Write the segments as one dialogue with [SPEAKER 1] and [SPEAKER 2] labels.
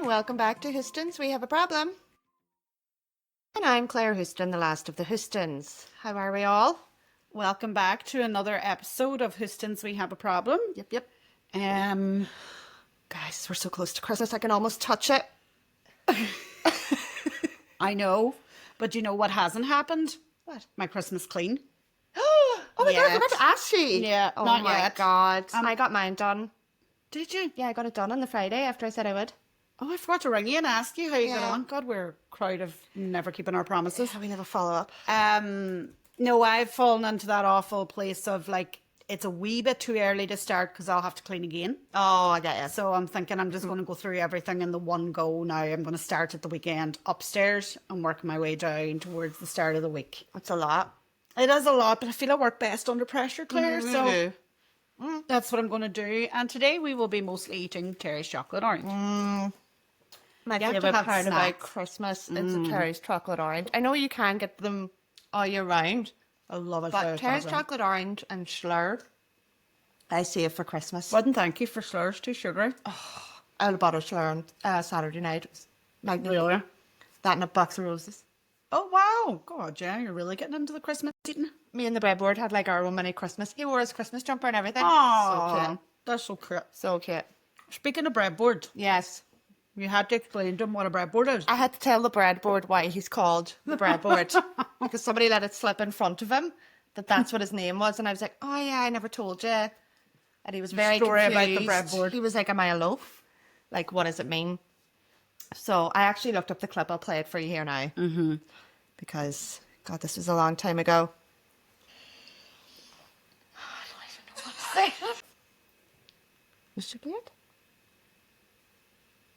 [SPEAKER 1] and welcome back to Houstons. We have a problem. And I'm Claire Houston, the last of the Houstons. How are we all?
[SPEAKER 2] Welcome back to another episode of Houstons We Have a Problem.
[SPEAKER 1] Yep. Guys, we're so close to Christmas, I can almost touch it.
[SPEAKER 2] I know, but you know what hasn't happened?
[SPEAKER 1] What?
[SPEAKER 2] My Christmas clean.
[SPEAKER 1] Oh my God, I
[SPEAKER 2] Yet.
[SPEAKER 1] forgot to ask you.
[SPEAKER 2] Yeah,
[SPEAKER 1] Oh
[SPEAKER 2] not
[SPEAKER 1] my
[SPEAKER 2] yet.
[SPEAKER 1] God. I got mine done.
[SPEAKER 2] Did you?
[SPEAKER 1] Yeah, I got it done on the Friday after I said I would.
[SPEAKER 2] Oh, I forgot to ring you and ask you how you got
[SPEAKER 1] Yeah.
[SPEAKER 2] on. God, we're a crowd of never keeping our promises.
[SPEAKER 1] We never follow up.
[SPEAKER 2] No, I've fallen into that awful place of like, it's a wee bit too early to start because I'll have to clean again.
[SPEAKER 1] Oh, I get you.
[SPEAKER 2] So I'm thinking I'm just going to go through everything in the one go now. I'm going to start at the weekend upstairs and work my way down towards the start of the week.
[SPEAKER 1] That's a lot.
[SPEAKER 2] It is a lot, but I feel I work best under pressure, Claire. So
[SPEAKER 1] Mm-hmm.
[SPEAKER 2] that's what I'm going to do. And today we will be mostly eating Terry's chocolate orange.
[SPEAKER 1] My
[SPEAKER 2] You have to
[SPEAKER 1] favourite
[SPEAKER 2] have
[SPEAKER 1] part about
[SPEAKER 2] snacks.
[SPEAKER 1] Christmas is the Terry's chocolate orange. I know you can get them all year round,
[SPEAKER 2] I love it.
[SPEAKER 1] but Terry's chocolate orange and Slur, I save for Christmas.
[SPEAKER 2] Wouldn't thank you for slurs too sugary.
[SPEAKER 1] I had a bottle of Slur on Saturday night. It was magnificent.
[SPEAKER 2] Really?
[SPEAKER 1] That and a box of roses.
[SPEAKER 2] Oh, wow. God, yeah, you're really getting into the Christmas eating.
[SPEAKER 1] Me and the breadboard had like our own mini Christmas. He wore his Christmas jumper and everything.
[SPEAKER 2] Oh,
[SPEAKER 1] So cute.
[SPEAKER 2] that's so cute.
[SPEAKER 1] So cute.
[SPEAKER 2] Speaking of breadboard,
[SPEAKER 1] Yes.
[SPEAKER 2] you had to explain to him what a breadboard is.
[SPEAKER 1] I had to tell the breadboard why he's called the breadboard because somebody let it slip in front of him that that's what his name was, and I was like, "Oh yeah, I never told you." And he was very
[SPEAKER 2] Story about the
[SPEAKER 1] confused.
[SPEAKER 2] breadboard.
[SPEAKER 1] He was like, "Am I a loaf? Like, what does it mean?" So I actually looked up the clip. I'll play it for you here now because God, this was a long time ago. I don't even know what to say. Was she good?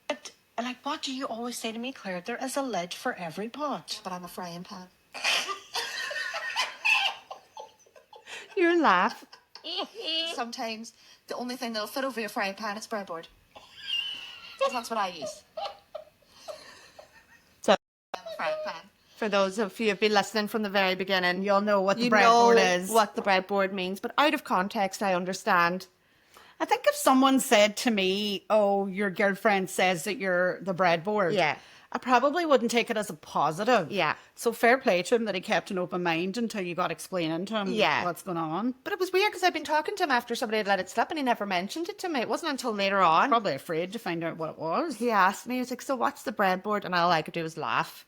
[SPEAKER 3] But, like, what do you always say to me, Claire? There is a lid for every pot.
[SPEAKER 1] But I'm a frying pan. Your laugh. Sometimes the only thing that'll fit over your frying pan is breadboard. That's what I use. So, frying pan. For those of you who've been listening from the very beginning,
[SPEAKER 2] You'll know what the
[SPEAKER 1] you
[SPEAKER 2] breadboard
[SPEAKER 1] know
[SPEAKER 2] is.
[SPEAKER 1] what the breadboard means. But out of context, I understand.
[SPEAKER 2] I think if someone said to me, "Oh, your girlfriend says that you're the breadboard,"
[SPEAKER 1] Yeah.
[SPEAKER 2] I probably wouldn't take it as a positive.
[SPEAKER 1] Yeah.
[SPEAKER 2] So fair play to him that he kept an open mind until you got explaining to him
[SPEAKER 1] Yeah.
[SPEAKER 2] what's going on.
[SPEAKER 1] But it was weird because I'd been talking to him after somebody had let it slip and he never mentioned it to me. It wasn't until later on.
[SPEAKER 2] Probably afraid to find out what it was.
[SPEAKER 1] He asked me, he was like, "So what's the breadboard?" And all I could do was laugh.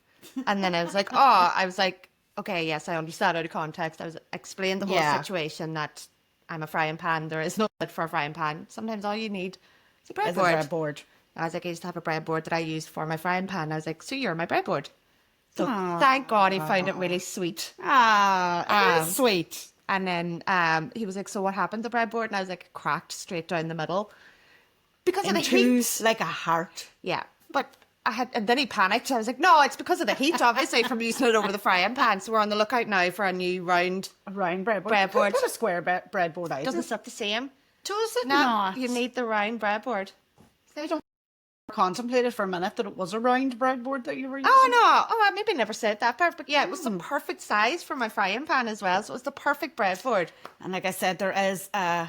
[SPEAKER 1] And then I was like, okay, yes, I understand out of context. I was explained the whole
[SPEAKER 2] Yeah.
[SPEAKER 1] situation that I'm a frying pan. There is no lid for a frying pan. Sometimes all you need is a
[SPEAKER 2] As a
[SPEAKER 1] breadboard.
[SPEAKER 2] breadboard.
[SPEAKER 1] I was like, I used to have a breadboard that I used for my frying pan. I was like, so you're my breadboard. So
[SPEAKER 2] Aw.
[SPEAKER 1] thank God he found it really sweet.
[SPEAKER 2] Ah, it is sweet.
[SPEAKER 1] And then he was like, so what happened to the breadboard? And I was like, it cracked straight down the middle. Because of the
[SPEAKER 2] Into
[SPEAKER 1] heat.
[SPEAKER 2] like a heart.
[SPEAKER 1] Yeah, but and then he panicked. I was like, no, it's because of the heat, obviously, from using it over the frying pan. So we're on the lookout now for a new round.
[SPEAKER 2] A round breadboard.
[SPEAKER 1] Breadboard.
[SPEAKER 2] Put a square breadboard out.
[SPEAKER 1] Doesn't look the same.
[SPEAKER 2] Does it
[SPEAKER 1] No,
[SPEAKER 2] not?
[SPEAKER 1] you need the round breadboard.
[SPEAKER 2] I don't contemplated for a minute that it was a round breadboard that you were using.
[SPEAKER 1] Oh, no. Oh, I maybe never said that part. But yeah, it was the perfect size for my frying pan as well. So it was the perfect breadboard
[SPEAKER 2] And like I said, there is a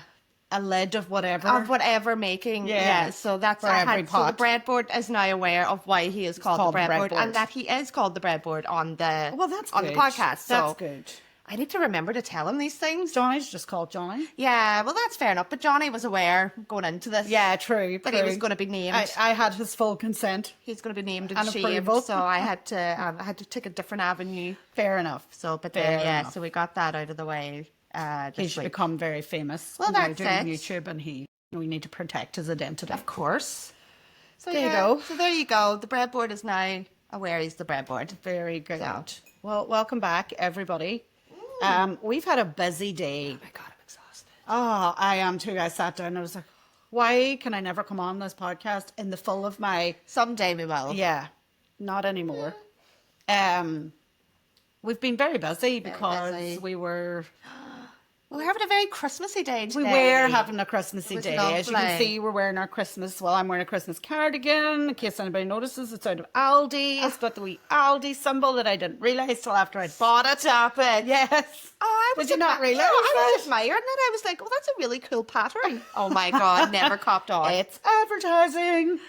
[SPEAKER 2] lid of whatever.
[SPEAKER 1] of whatever making.
[SPEAKER 2] Yeah,
[SPEAKER 1] So that's
[SPEAKER 2] for every
[SPEAKER 1] So the
[SPEAKER 2] pot.
[SPEAKER 1] breadboard is now aware of why he is called
[SPEAKER 2] called
[SPEAKER 1] the
[SPEAKER 2] the
[SPEAKER 1] breadboard
[SPEAKER 2] breadboard.
[SPEAKER 1] and that he is called the breadboard on the
[SPEAKER 2] Well, that's
[SPEAKER 1] on
[SPEAKER 2] good.
[SPEAKER 1] the podcast. So
[SPEAKER 2] That's good.
[SPEAKER 1] I need to remember to tell him these things.
[SPEAKER 2] Johnny's just called Johnny.
[SPEAKER 1] Yeah, well, that's fair enough. But Johnny was aware going into this.
[SPEAKER 2] Yeah, true.
[SPEAKER 1] That he was going to be named.
[SPEAKER 2] I had his full consent.
[SPEAKER 1] He's going to be named and
[SPEAKER 2] And
[SPEAKER 1] shamed.
[SPEAKER 2] approval.
[SPEAKER 1] So I had to take a different avenue.
[SPEAKER 2] Fair enough.
[SPEAKER 1] So, but
[SPEAKER 2] Fair
[SPEAKER 1] then
[SPEAKER 2] enough.
[SPEAKER 1] so we got that out of the way.
[SPEAKER 2] He's
[SPEAKER 1] This week.
[SPEAKER 2] become very famous.
[SPEAKER 1] Well,
[SPEAKER 2] now
[SPEAKER 1] that's
[SPEAKER 2] doing
[SPEAKER 1] it.
[SPEAKER 2] YouTube, and we need to protect his identity.
[SPEAKER 1] Of course. So
[SPEAKER 2] There you go.
[SPEAKER 1] So there you go. The breadboard is now aware he's the breadboard.
[SPEAKER 2] Very good.
[SPEAKER 1] So.
[SPEAKER 2] Well, welcome back, everybody. We've had a busy day.
[SPEAKER 1] Oh my God, I'm exhausted.
[SPEAKER 2] Oh, I am too. I sat down and I was like, why can I never come on this podcast in the full of my...
[SPEAKER 1] Someday we will.
[SPEAKER 2] Yeah, not anymore. We've been very busy because
[SPEAKER 1] busy.
[SPEAKER 2] we were
[SPEAKER 1] We're having a very Christmassy day today.
[SPEAKER 2] We were having a Christmassy
[SPEAKER 1] It was
[SPEAKER 2] day. As you can
[SPEAKER 1] lovely.
[SPEAKER 2] see, we're wearing our Christmas. Well, I'm wearing a Christmas cardigan. In case anybody notices, it's out of Aldi. It's got the wee Aldi symbol that I didn't realise till after I'd bought it.
[SPEAKER 1] Stop it.
[SPEAKER 2] Yes.
[SPEAKER 1] Oh, I was
[SPEAKER 2] Did you not realise
[SPEAKER 1] Yeah, I
[SPEAKER 2] that?
[SPEAKER 1] was admiring it. I was like, oh, that's a really cool pattern. Oh my God, never copped on.
[SPEAKER 2] It's advertising.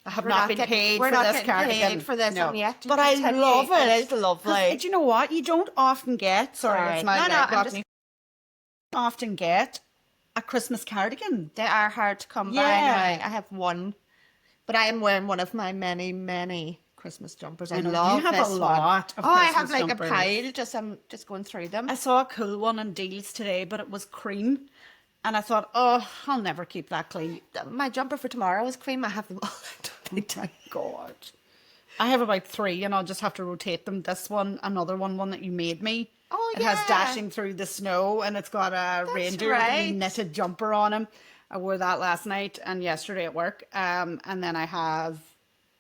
[SPEAKER 2] I have
[SPEAKER 1] We're
[SPEAKER 2] not
[SPEAKER 1] not
[SPEAKER 2] been
[SPEAKER 1] getting-
[SPEAKER 2] paid
[SPEAKER 1] we're
[SPEAKER 2] for
[SPEAKER 1] not
[SPEAKER 2] this
[SPEAKER 1] getting
[SPEAKER 2] cardigan.
[SPEAKER 1] paid for this
[SPEAKER 2] no.
[SPEAKER 1] one yet.
[SPEAKER 2] But I
[SPEAKER 1] Continue.
[SPEAKER 2] love it.
[SPEAKER 1] It is lovely.
[SPEAKER 2] 'Cause, do you know what? You don't often get, sorry,
[SPEAKER 1] Sorry.
[SPEAKER 2] it's my
[SPEAKER 1] No,
[SPEAKER 2] leg
[SPEAKER 1] no, I'm
[SPEAKER 2] got
[SPEAKER 1] just-
[SPEAKER 2] me. Often get a Christmas cardigan.
[SPEAKER 1] They are hard to come by
[SPEAKER 2] Yeah.
[SPEAKER 1] anyway. I have one, but I am wearing one of my many, many Christmas jumpers. I
[SPEAKER 2] know, you
[SPEAKER 1] love
[SPEAKER 2] have a
[SPEAKER 1] this one.
[SPEAKER 2] lot of
[SPEAKER 1] I have
[SPEAKER 2] Christmas
[SPEAKER 1] like
[SPEAKER 2] jumpers.
[SPEAKER 1] a pile. I'm just going through them.
[SPEAKER 2] I saw a cool one on deals today, but it was cream. And I thought, oh, I'll never keep that clean.
[SPEAKER 1] My jumper for tomorrow is cream. I have them all.
[SPEAKER 2] My God. I have about 3 and I'll just have to rotate them. This one, another one that you made me.
[SPEAKER 1] Oh,
[SPEAKER 2] It has
[SPEAKER 1] yeah.
[SPEAKER 2] Dashing Through the Snow and it's got a reindeer with a wee
[SPEAKER 1] right.
[SPEAKER 2] knitted jumper on him. I wore that last night and yesterday at work. And then I have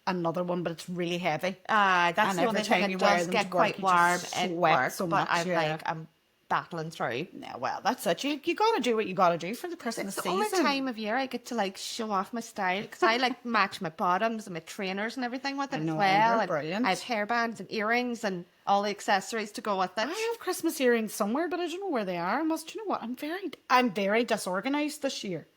[SPEAKER 2] another one, but it's really heavy.
[SPEAKER 1] That's
[SPEAKER 2] And
[SPEAKER 1] the
[SPEAKER 2] every
[SPEAKER 1] only
[SPEAKER 2] time
[SPEAKER 1] thing.
[SPEAKER 2] you
[SPEAKER 1] It
[SPEAKER 2] wear
[SPEAKER 1] does
[SPEAKER 2] them
[SPEAKER 1] get
[SPEAKER 2] to work,
[SPEAKER 1] quite
[SPEAKER 2] you
[SPEAKER 1] warm
[SPEAKER 2] just
[SPEAKER 1] at
[SPEAKER 2] sweat
[SPEAKER 1] work,
[SPEAKER 2] so
[SPEAKER 1] but
[SPEAKER 2] much, yeah.
[SPEAKER 1] I'm battling through.
[SPEAKER 2] Yeah, well, that's it. You got to do what you got to do for the Christmas
[SPEAKER 1] It's the
[SPEAKER 2] season.
[SPEAKER 1] only time of year I get to like show off my style because I like match my bottoms and my trainers and everything with it
[SPEAKER 2] know,
[SPEAKER 1] as well.
[SPEAKER 2] you're
[SPEAKER 1] And
[SPEAKER 2] brilliant.
[SPEAKER 1] I have hairbands and earrings and all the accessories to go with it.
[SPEAKER 2] I have Christmas earrings somewhere, but I don't know where they are. You know what? I'm very disorganized this year.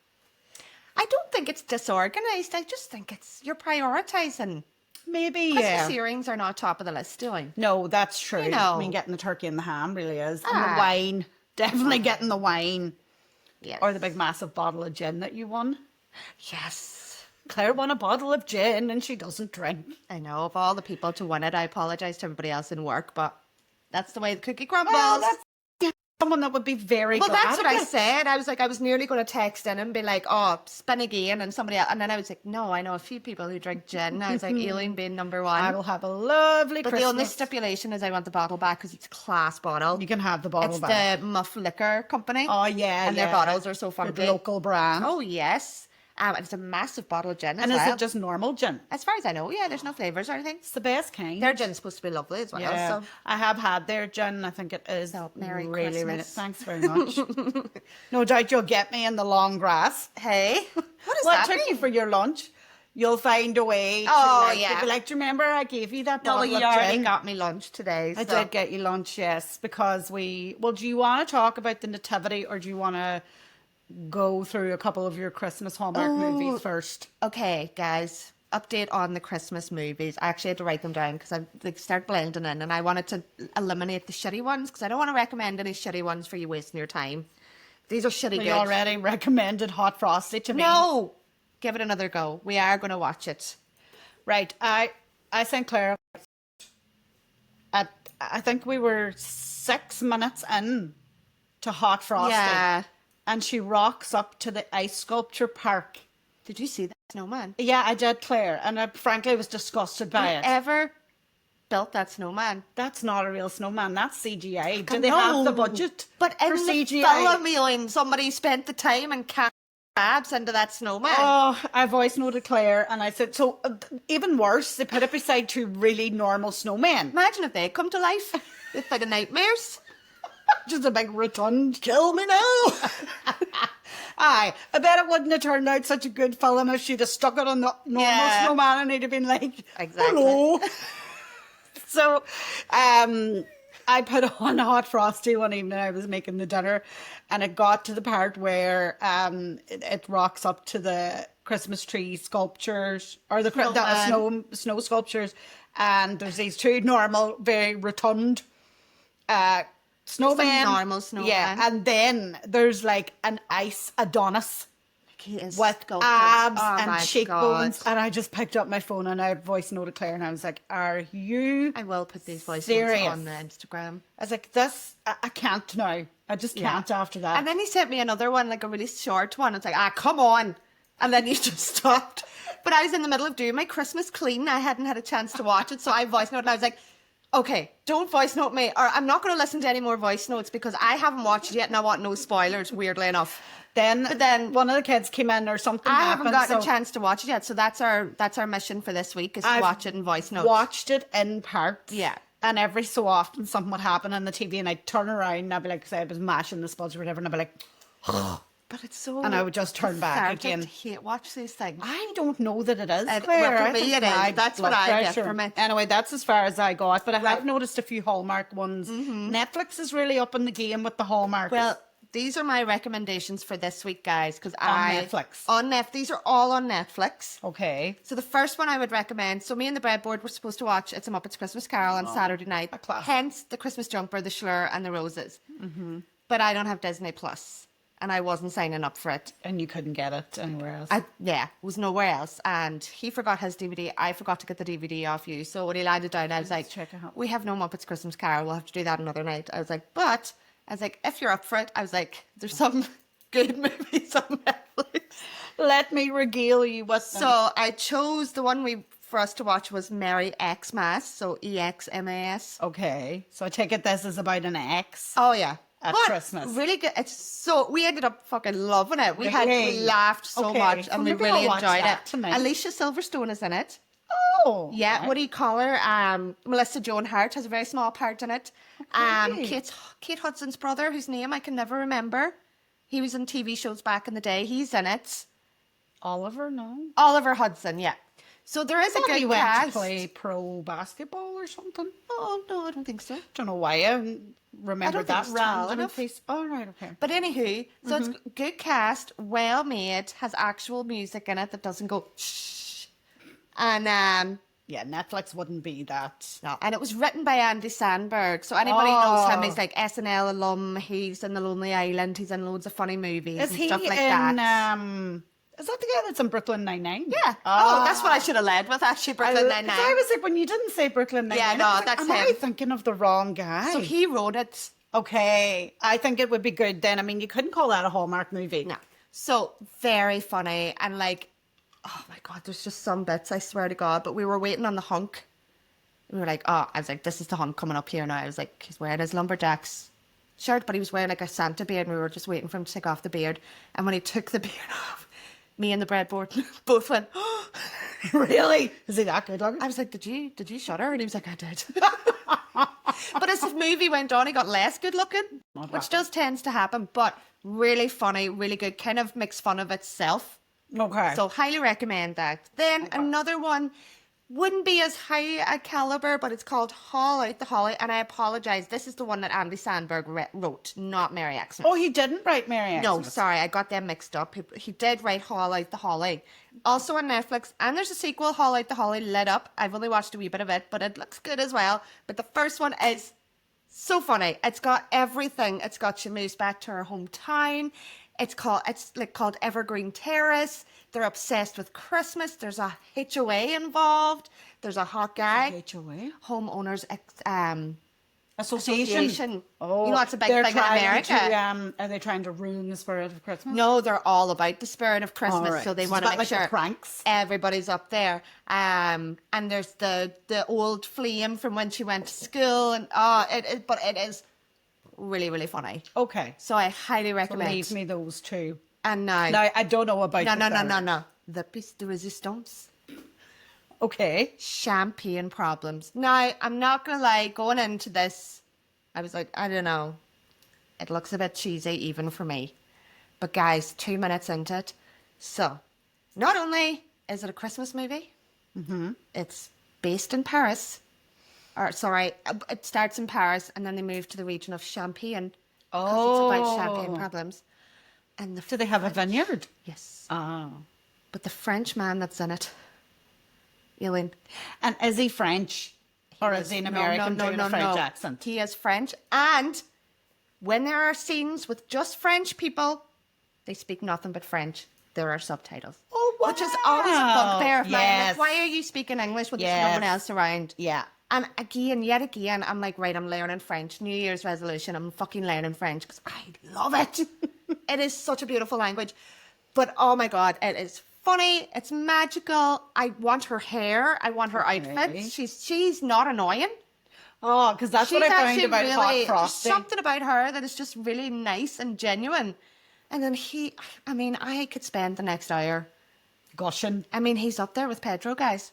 [SPEAKER 1] I don't think it's disorganized. I just think you're prioritizing.
[SPEAKER 2] Maybe,
[SPEAKER 1] Christmas
[SPEAKER 2] yeah.
[SPEAKER 1] earrings are not top of the list, doing.
[SPEAKER 2] No, that's true.
[SPEAKER 1] You know.
[SPEAKER 2] I mean, getting the turkey and the ham really is. And
[SPEAKER 1] Ah.
[SPEAKER 2] the wine. Definitely getting the wine.
[SPEAKER 1] Yes.
[SPEAKER 2] Or the big massive bottle of gin that you won.
[SPEAKER 1] Yes.
[SPEAKER 2] Claire won a bottle of gin and she doesn't drink.
[SPEAKER 1] I know, of all the people to win it, I apologise to everybody else in work, but that's the way the cookie crumbles.
[SPEAKER 2] Well, that's someone that would be very
[SPEAKER 1] Well,
[SPEAKER 2] glad
[SPEAKER 1] that's what
[SPEAKER 2] of
[SPEAKER 1] I
[SPEAKER 2] it.
[SPEAKER 1] said. I was nearly going to text in and be like, oh, spin again, and somebody else. And then I was like, no, I know a few people who drink gin. I was like, Aileen being number one.
[SPEAKER 2] I will have a lovely
[SPEAKER 1] but
[SPEAKER 2] Christmas.
[SPEAKER 1] the only stipulation is I want the bottle back because it's a class bottle.
[SPEAKER 2] You can have the bottle
[SPEAKER 1] It's
[SPEAKER 2] back.
[SPEAKER 1] the Muff Liquor Company.
[SPEAKER 2] Oh, yeah,
[SPEAKER 1] And
[SPEAKER 2] yeah.
[SPEAKER 1] their bottles are so funky.
[SPEAKER 2] Good local brand.
[SPEAKER 1] Oh, yes. And it's a massive bottle of gin
[SPEAKER 2] and
[SPEAKER 1] as
[SPEAKER 2] is
[SPEAKER 1] well.
[SPEAKER 2] it just normal gin?
[SPEAKER 1] As far as I know, yeah, there's no flavours or anything.
[SPEAKER 2] It's the best kind.
[SPEAKER 1] Their gin's supposed to be lovely as well.
[SPEAKER 2] Yeah,
[SPEAKER 1] So.
[SPEAKER 2] I have had their gin. I think it is
[SPEAKER 1] So, Merry
[SPEAKER 2] really, really.
[SPEAKER 1] Christmas.
[SPEAKER 2] Thanks very much. No doubt you'll get me in the long grass.
[SPEAKER 1] Hey, what does
[SPEAKER 2] Well, I
[SPEAKER 1] that
[SPEAKER 2] took
[SPEAKER 1] mean?
[SPEAKER 2] you for your lunch. You'll find a way.
[SPEAKER 1] Oh,
[SPEAKER 2] to,
[SPEAKER 1] yeah.
[SPEAKER 2] to be like, do you remember I gave you that
[SPEAKER 1] No,
[SPEAKER 2] bottle
[SPEAKER 1] you
[SPEAKER 2] of
[SPEAKER 1] already
[SPEAKER 2] gin?
[SPEAKER 1] got me lunch today.
[SPEAKER 2] I
[SPEAKER 1] so-
[SPEAKER 2] did get you lunch, yes, because Well, do you want to talk about the Nativity, or do you want to go through a couple of your Christmas Hallmark movies first?
[SPEAKER 1] Okay, guys, update on the Christmas movies. I actually had to write them down because I like start blending in, and I wanted to eliminate the shitty ones because I don't want to recommend any shitty ones for you wasting your time. These are shitty
[SPEAKER 2] We
[SPEAKER 1] good.
[SPEAKER 2] already recommended Hot Frosty to me.
[SPEAKER 1] No, give it another go. We are going to watch it.
[SPEAKER 2] Right, I think Claire. I think we were 6 minutes in to Hot Frosty.
[SPEAKER 1] Yeah.
[SPEAKER 2] And she rocks up to the ice sculpture park.
[SPEAKER 1] Did you see that snowman?
[SPEAKER 2] Yeah, I did, Claire. And I frankly was disgusted by it.
[SPEAKER 1] Ever built that snowman?
[SPEAKER 2] That's not a real snowman. That's CGI. Do they have the budget
[SPEAKER 1] But
[SPEAKER 2] for
[SPEAKER 1] in the
[SPEAKER 2] CGI?
[SPEAKER 1] film, Aileen, somebody spent the time and cast abs into that snowman.
[SPEAKER 2] Oh, I voice noted Claire and I said, so even worse, they put it beside 2 really normal snowmen.
[SPEAKER 1] Imagine if they come to life. It's like a nightmares.
[SPEAKER 2] Just a big rotund, kill me now. Aye, I bet it wouldn't have turned out such a good film if she'd have stuck it on the normal
[SPEAKER 1] Yeah.
[SPEAKER 2] snowman and he'd have been like,
[SPEAKER 1] Exactly.
[SPEAKER 2] hello. So, I put on Hot Frosty one evening. I was making the dinner and it got to the part where it rocks up to the Christmas tree sculptures or the snow sculptures, and there's these 2 normal, very rotund snowmen.
[SPEAKER 1] normal snowman.
[SPEAKER 2] Yeah, and then there's like an ice Adonis
[SPEAKER 1] He is
[SPEAKER 2] with
[SPEAKER 1] sculpted.
[SPEAKER 2] abs
[SPEAKER 1] Oh
[SPEAKER 2] and
[SPEAKER 1] my
[SPEAKER 2] cheekbones.
[SPEAKER 1] God.
[SPEAKER 2] And I just picked up my phone and I voice noted Claire and I was like, are you...
[SPEAKER 1] I will put these voice
[SPEAKER 2] Serious?
[SPEAKER 1] notes on the Instagram.
[SPEAKER 2] I was like, I can't now. I just can't after that.
[SPEAKER 1] And then he sent me another one, like a really short one. It's like, come on. And then he just stopped. But I was in the middle of doing my Christmas clean. I hadn't had a chance to watch it. So I voice noted and I was like, okay, don't voice note me. Or I'm not going to listen to any more voice notes because I haven't watched it yet and I want no spoilers, weirdly enough.
[SPEAKER 2] But then one of the kids came in or something
[SPEAKER 1] I
[SPEAKER 2] happened.
[SPEAKER 1] haven't gotten
[SPEAKER 2] so
[SPEAKER 1] a chance to watch it yet. So that's our mission for this week is to
[SPEAKER 2] I've
[SPEAKER 1] watch it in voice notes.
[SPEAKER 2] watched it in parts.
[SPEAKER 1] Yeah.
[SPEAKER 2] And every so often something would happen on the TV and I'd turn around and I'd be like, say I was mashing the spuds or whatever, and I'd be like,
[SPEAKER 1] But it's so...
[SPEAKER 2] and I would just turn back
[SPEAKER 1] cathartic
[SPEAKER 2] again.
[SPEAKER 1] to hate watch these things.
[SPEAKER 2] I don't know that it is,
[SPEAKER 1] Well,
[SPEAKER 2] Claire.
[SPEAKER 1] for
[SPEAKER 2] I
[SPEAKER 1] me
[SPEAKER 2] think
[SPEAKER 1] it is.
[SPEAKER 2] my
[SPEAKER 1] That's
[SPEAKER 2] blood
[SPEAKER 1] what I get
[SPEAKER 2] pressure.
[SPEAKER 1] from it.
[SPEAKER 2] Anyway, that's as far as I got. But I have
[SPEAKER 1] Right.
[SPEAKER 2] noticed a few Hallmark ones. Netflix is really up in the game with the Hallmark.
[SPEAKER 1] Well, these are my recommendations for this week, guys, because
[SPEAKER 2] Netflix.
[SPEAKER 1] These are all on Netflix.
[SPEAKER 2] Okay.
[SPEAKER 1] So the first one I would recommend. So me and the breadboard were supposed to watch It's a Muppets Christmas Carol on Saturday night.
[SPEAKER 2] a classic.
[SPEAKER 1] Hence the Christmas jumper, the Schlur, and the roses. Mm-hmm. But I don't have Disney Plus, and I wasn't signing up for it.
[SPEAKER 2] And you couldn't get it anywhere else.
[SPEAKER 1] It was nowhere else. And he forgot his DVD. I forgot to get the DVD off you. So when he landed down, I was like,
[SPEAKER 2] check it out.
[SPEAKER 1] we have no Muppets Christmas Carol. We'll have to do that another night. I was like, if you're up for it, I was like, there's some good movies on Netflix.
[SPEAKER 2] Let me regale you with them.
[SPEAKER 1] So I chose the one for us to watch was Merry Xmas. So EXMAS.
[SPEAKER 2] Okay. So I take it this is about an ex.
[SPEAKER 1] Oh, yeah.
[SPEAKER 2] At
[SPEAKER 1] But
[SPEAKER 2] Christmas.
[SPEAKER 1] Really good. We ended up fucking loving it. We
[SPEAKER 2] Really?
[SPEAKER 1] laughed so
[SPEAKER 2] Okay.
[SPEAKER 1] much
[SPEAKER 2] So
[SPEAKER 1] and we
[SPEAKER 2] maybe
[SPEAKER 1] really
[SPEAKER 2] I'll watch
[SPEAKER 1] enjoyed
[SPEAKER 2] that
[SPEAKER 1] it.
[SPEAKER 2] tonight.
[SPEAKER 1] Alicia Silverstone is in it.
[SPEAKER 2] Oh.
[SPEAKER 1] Yeah,
[SPEAKER 2] okay.
[SPEAKER 1] what do you call her? Melissa Joan Hart has a very small part in it.
[SPEAKER 2] Okay.
[SPEAKER 1] Kate Hudson's brother, whose name I can never remember. He was in TV shows back in the day. He's in it.
[SPEAKER 2] Oliver, no.
[SPEAKER 1] Oliver Hudson, yeah. So there is a
[SPEAKER 2] He
[SPEAKER 1] good
[SPEAKER 2] went
[SPEAKER 1] cast.
[SPEAKER 2] to play pro basketball or something.
[SPEAKER 1] Oh, no, I don't think so.
[SPEAKER 2] Don't know why I remember
[SPEAKER 1] I don't think
[SPEAKER 2] that
[SPEAKER 1] it's tall
[SPEAKER 2] random
[SPEAKER 1] enough.
[SPEAKER 2] face. Oh, right, okay.
[SPEAKER 1] But anywho, so it's good cast, well made, has actual music in it that doesn't go shh. And
[SPEAKER 2] Yeah, Netflix wouldn't be that.
[SPEAKER 1] no, and it was written by Andy Sandberg. So anybody knows him,
[SPEAKER 2] Oh.
[SPEAKER 1] he's like SNL alum. He's in The Lonely Island. He's in loads of funny movies
[SPEAKER 2] Is
[SPEAKER 1] and
[SPEAKER 2] he
[SPEAKER 1] stuff like
[SPEAKER 2] in,
[SPEAKER 1] that.
[SPEAKER 2] is that the guy that's in Brooklyn Nine-Nine?
[SPEAKER 1] Yeah. Oh, that's what I should have led with, actually, Brooklyn
[SPEAKER 2] I
[SPEAKER 1] Nine-Nine.
[SPEAKER 2] was like, when you didn't say Brooklyn Nine-Nine,
[SPEAKER 1] Yeah, no,
[SPEAKER 2] I was like,
[SPEAKER 1] that's
[SPEAKER 2] am I
[SPEAKER 1] him.
[SPEAKER 2] thinking of the wrong guy?
[SPEAKER 1] So he wrote it.
[SPEAKER 2] Okay, I think it would be good then. I mean, you couldn't call that a Hallmark movie.
[SPEAKER 1] No. So very funny and like, oh my God, there's just some bits, I swear to God. But we were waiting on the hunk. We were like, I was like, this is the hunk coming up here now. I was like, he's wearing his lumberjack's shirt, but he was wearing like a Santa beard and we were just waiting for him to take off the beard. And when he took the beard off, me and the breadboard both went, oh.
[SPEAKER 2] Really? Is he that good looking?
[SPEAKER 1] I was like, did you shudder? And he was like, I did. But as the movie went on, he got less good looking, which does tends to happen, but really funny, really good, kind of makes fun of itself.
[SPEAKER 2] Okay.
[SPEAKER 1] So highly recommend that. Then another one wouldn't be as high a caliber, but it's called Haul Out the Holly, and I apologize. This is the one that Andy Sandberg wrote, not Merry Xmas.
[SPEAKER 2] Oh, he didn't write Merry Xmas?
[SPEAKER 1] No, sorry, I got them mixed up. He did write Haul Out the Holly. Also on Netflix, and there's a sequel, Haul Out the Holly, Lit Up. I've only watched a wee bit of it, but it looks good as well. But the first one is so funny. It's got everything. It's got, she moves back to her hometown. It's called Evergreen Terrace. They're obsessed with Christmas. There's a HOA involved. There's a hot guy.
[SPEAKER 2] HOA?
[SPEAKER 1] Homeowners
[SPEAKER 2] Association.
[SPEAKER 1] Association.
[SPEAKER 2] Oh,
[SPEAKER 1] You know, it's a big
[SPEAKER 2] they're
[SPEAKER 1] thing in
[SPEAKER 2] trying
[SPEAKER 1] America.
[SPEAKER 2] To, are they trying to ruin the spirit of Christmas?
[SPEAKER 1] No, they're all about the spirit of Christmas,
[SPEAKER 2] All right.
[SPEAKER 1] so they
[SPEAKER 2] So
[SPEAKER 1] want
[SPEAKER 2] it's
[SPEAKER 1] to
[SPEAKER 2] about
[SPEAKER 1] make
[SPEAKER 2] like the
[SPEAKER 1] sure
[SPEAKER 2] pranks.
[SPEAKER 1] everybody's up there. And there's the old flame from when she went to school, and but it is really, really funny.
[SPEAKER 2] Okay.
[SPEAKER 1] So I highly
[SPEAKER 2] So
[SPEAKER 1] recommend.
[SPEAKER 2] leave me those two.
[SPEAKER 1] And now,
[SPEAKER 2] Now, I don't know about
[SPEAKER 1] no. The piece de resistance.
[SPEAKER 2] Okay.
[SPEAKER 1] Champagne problems. Now, I'm not gonna lie. Going into this, I was like, I don't know. It looks a bit cheesy even for me. But guys, 2 minutes into it. So, not only is it a Christmas movie, it's based in Paris. Or, sorry, it starts in Paris and then they move to the region of Champagne. Because it's about champagne problems. And
[SPEAKER 2] Do they have a vineyard?
[SPEAKER 1] Yes.
[SPEAKER 2] Oh.
[SPEAKER 1] But the French man that's in it, Aileen.
[SPEAKER 2] And is he French? Or is he an American doing a French accent?
[SPEAKER 1] He is French. And when there are scenes with just French people, they speak nothing but French. There are subtitles.
[SPEAKER 2] Oh, wow.
[SPEAKER 1] Which is always a bugbear of mine.
[SPEAKER 2] Yes.
[SPEAKER 1] Like, why are you speaking English when there's no
[SPEAKER 2] Yes.
[SPEAKER 1] one else around?
[SPEAKER 2] Yeah.
[SPEAKER 1] And yet again, I'm like, right, I'm learning French. New Year's resolution, I'm fucking learning French because I love it. It is such a beautiful language. But oh my God, it is funny. It's magical. I want her hair. I want her outfit. She's not annoying.
[SPEAKER 2] Oh, because that's what I found
[SPEAKER 1] actually
[SPEAKER 2] about Hot
[SPEAKER 1] there's
[SPEAKER 2] Frosty.
[SPEAKER 1] something about her that is just really nice and genuine. And then I could spend the next hour.
[SPEAKER 2] Gushing.
[SPEAKER 1] I mean, he's up there with Pedro, guys.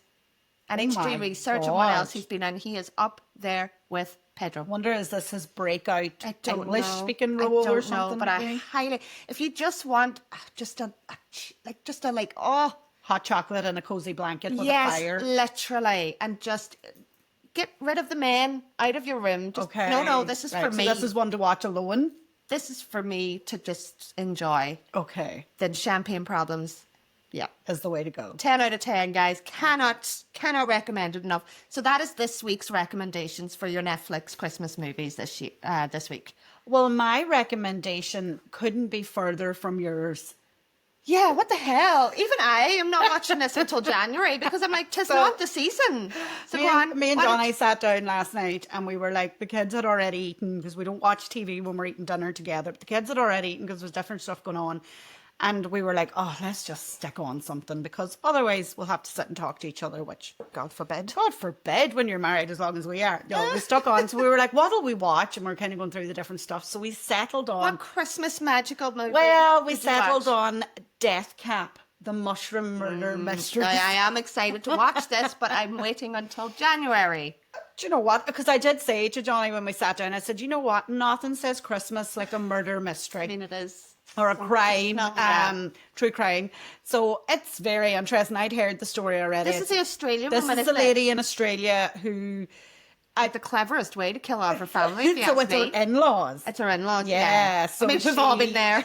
[SPEAKER 1] And
[SPEAKER 2] Oh
[SPEAKER 1] HG
[SPEAKER 2] my
[SPEAKER 1] research and what
[SPEAKER 2] God.
[SPEAKER 1] else he's been in. He is up there with Pedro.
[SPEAKER 2] Wonder, is this his breakout
[SPEAKER 1] I don't
[SPEAKER 2] English
[SPEAKER 1] know.
[SPEAKER 2] speaking
[SPEAKER 1] I
[SPEAKER 2] role
[SPEAKER 1] don't
[SPEAKER 2] or something?
[SPEAKER 1] know, but I
[SPEAKER 2] maybe?
[SPEAKER 1] highly, if you just want just a
[SPEAKER 2] Hot chocolate and a cozy blanket with
[SPEAKER 1] yes,
[SPEAKER 2] a fire.
[SPEAKER 1] literally, and just get rid of the men out of your room. Just,
[SPEAKER 2] Okay.
[SPEAKER 1] No, this is
[SPEAKER 2] Right,
[SPEAKER 1] for
[SPEAKER 2] so
[SPEAKER 1] me.
[SPEAKER 2] this is one to watch alone.
[SPEAKER 1] this is for me to just enjoy.
[SPEAKER 2] Okay.
[SPEAKER 1] Then champagne problems. Yeah.
[SPEAKER 2] Is the way to go.
[SPEAKER 1] 10 out of 10, guys. Cannot recommend it enough. So that is this week's recommendations for your Netflix Christmas movies this week.
[SPEAKER 2] Well, my recommendation couldn't be further from yours.
[SPEAKER 1] Yeah, what the hell? Even I am not watching this until January because I'm like, tis not the season. So go on.
[SPEAKER 2] Me and
[SPEAKER 1] Why don't-
[SPEAKER 2] Johnny sat down last night and we were like, the kids had already eaten because we don't watch TV when we're eating dinner together. But the kids had already eaten because there's different stuff going on. And we were like, oh, let's just stick on something because otherwise we'll have to sit and talk to each other, which God forbid. God forbid when you're married as long as we are. No, we stuck on. So we were like, what'll we watch? And we're kind of going through the different stuff. So we settled on...
[SPEAKER 1] What Christmas magical movie?
[SPEAKER 2] Well, we
[SPEAKER 1] did you
[SPEAKER 2] settled
[SPEAKER 1] watch?
[SPEAKER 2] on Death Cap, the mushroom murder mystery.
[SPEAKER 1] I am excited to watch this, but I'm waiting until January.
[SPEAKER 2] Do you know what? Because I did say to Johnny when we sat down, I said, you know what? Nothing says Christmas like a murder mystery.
[SPEAKER 1] I mean, it is.
[SPEAKER 2] Or a crime,
[SPEAKER 1] Yeah.
[SPEAKER 2] true crime. So it's very interesting. I'd heard the story already.
[SPEAKER 1] This is the Australian
[SPEAKER 2] This
[SPEAKER 1] woman,
[SPEAKER 2] is a
[SPEAKER 1] isn't it?
[SPEAKER 2] lady in Australia who...
[SPEAKER 1] The cleverest way to kill off her family. if you
[SPEAKER 2] So
[SPEAKER 1] ask
[SPEAKER 2] it's her
[SPEAKER 1] me.
[SPEAKER 2] in-laws.
[SPEAKER 1] It's her in-laws.
[SPEAKER 2] Yeah, so
[SPEAKER 1] I mean, we've all
[SPEAKER 2] she-
[SPEAKER 1] been there.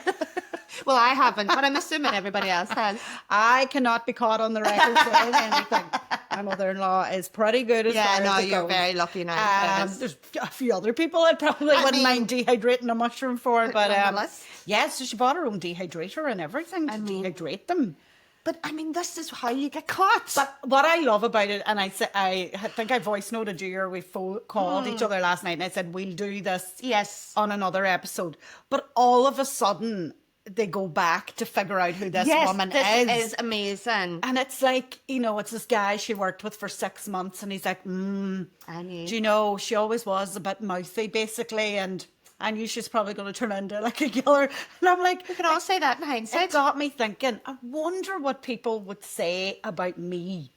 [SPEAKER 1] Well, I haven't, but I'm assuming everybody else has.
[SPEAKER 2] I cannot be caught on the record saying anything. My mother-in-law is pretty good as
[SPEAKER 1] Yeah,
[SPEAKER 2] far
[SPEAKER 1] no,
[SPEAKER 2] as it
[SPEAKER 1] you're
[SPEAKER 2] goes.
[SPEAKER 1] very lucky now.
[SPEAKER 2] There's a few other people I probably wouldn't
[SPEAKER 1] mean-
[SPEAKER 2] mind dehydrating a mushroom for, but
[SPEAKER 1] nonetheless.
[SPEAKER 2] yeah, so she bought her own dehydrator and everything to dehydrate them.
[SPEAKER 1] But I mean, this is how you get caught.
[SPEAKER 2] But what I love about it, and I think I voice noted you or we called each other last night and I said, we'll do this
[SPEAKER 1] yes.
[SPEAKER 2] on another episode. But all of a sudden, they go back to figure out who this woman
[SPEAKER 1] this is amazing.
[SPEAKER 2] And it's like, it's this guy she worked with for 6 months and he's like,
[SPEAKER 1] I knew.
[SPEAKER 2] do you know, she always was a bit mouthy basically and I knew she's probably going to turn into like a killer. And I'm like...
[SPEAKER 1] We can all say that in
[SPEAKER 2] It
[SPEAKER 1] hindsight.
[SPEAKER 2] got me thinking, I wonder what people would say about me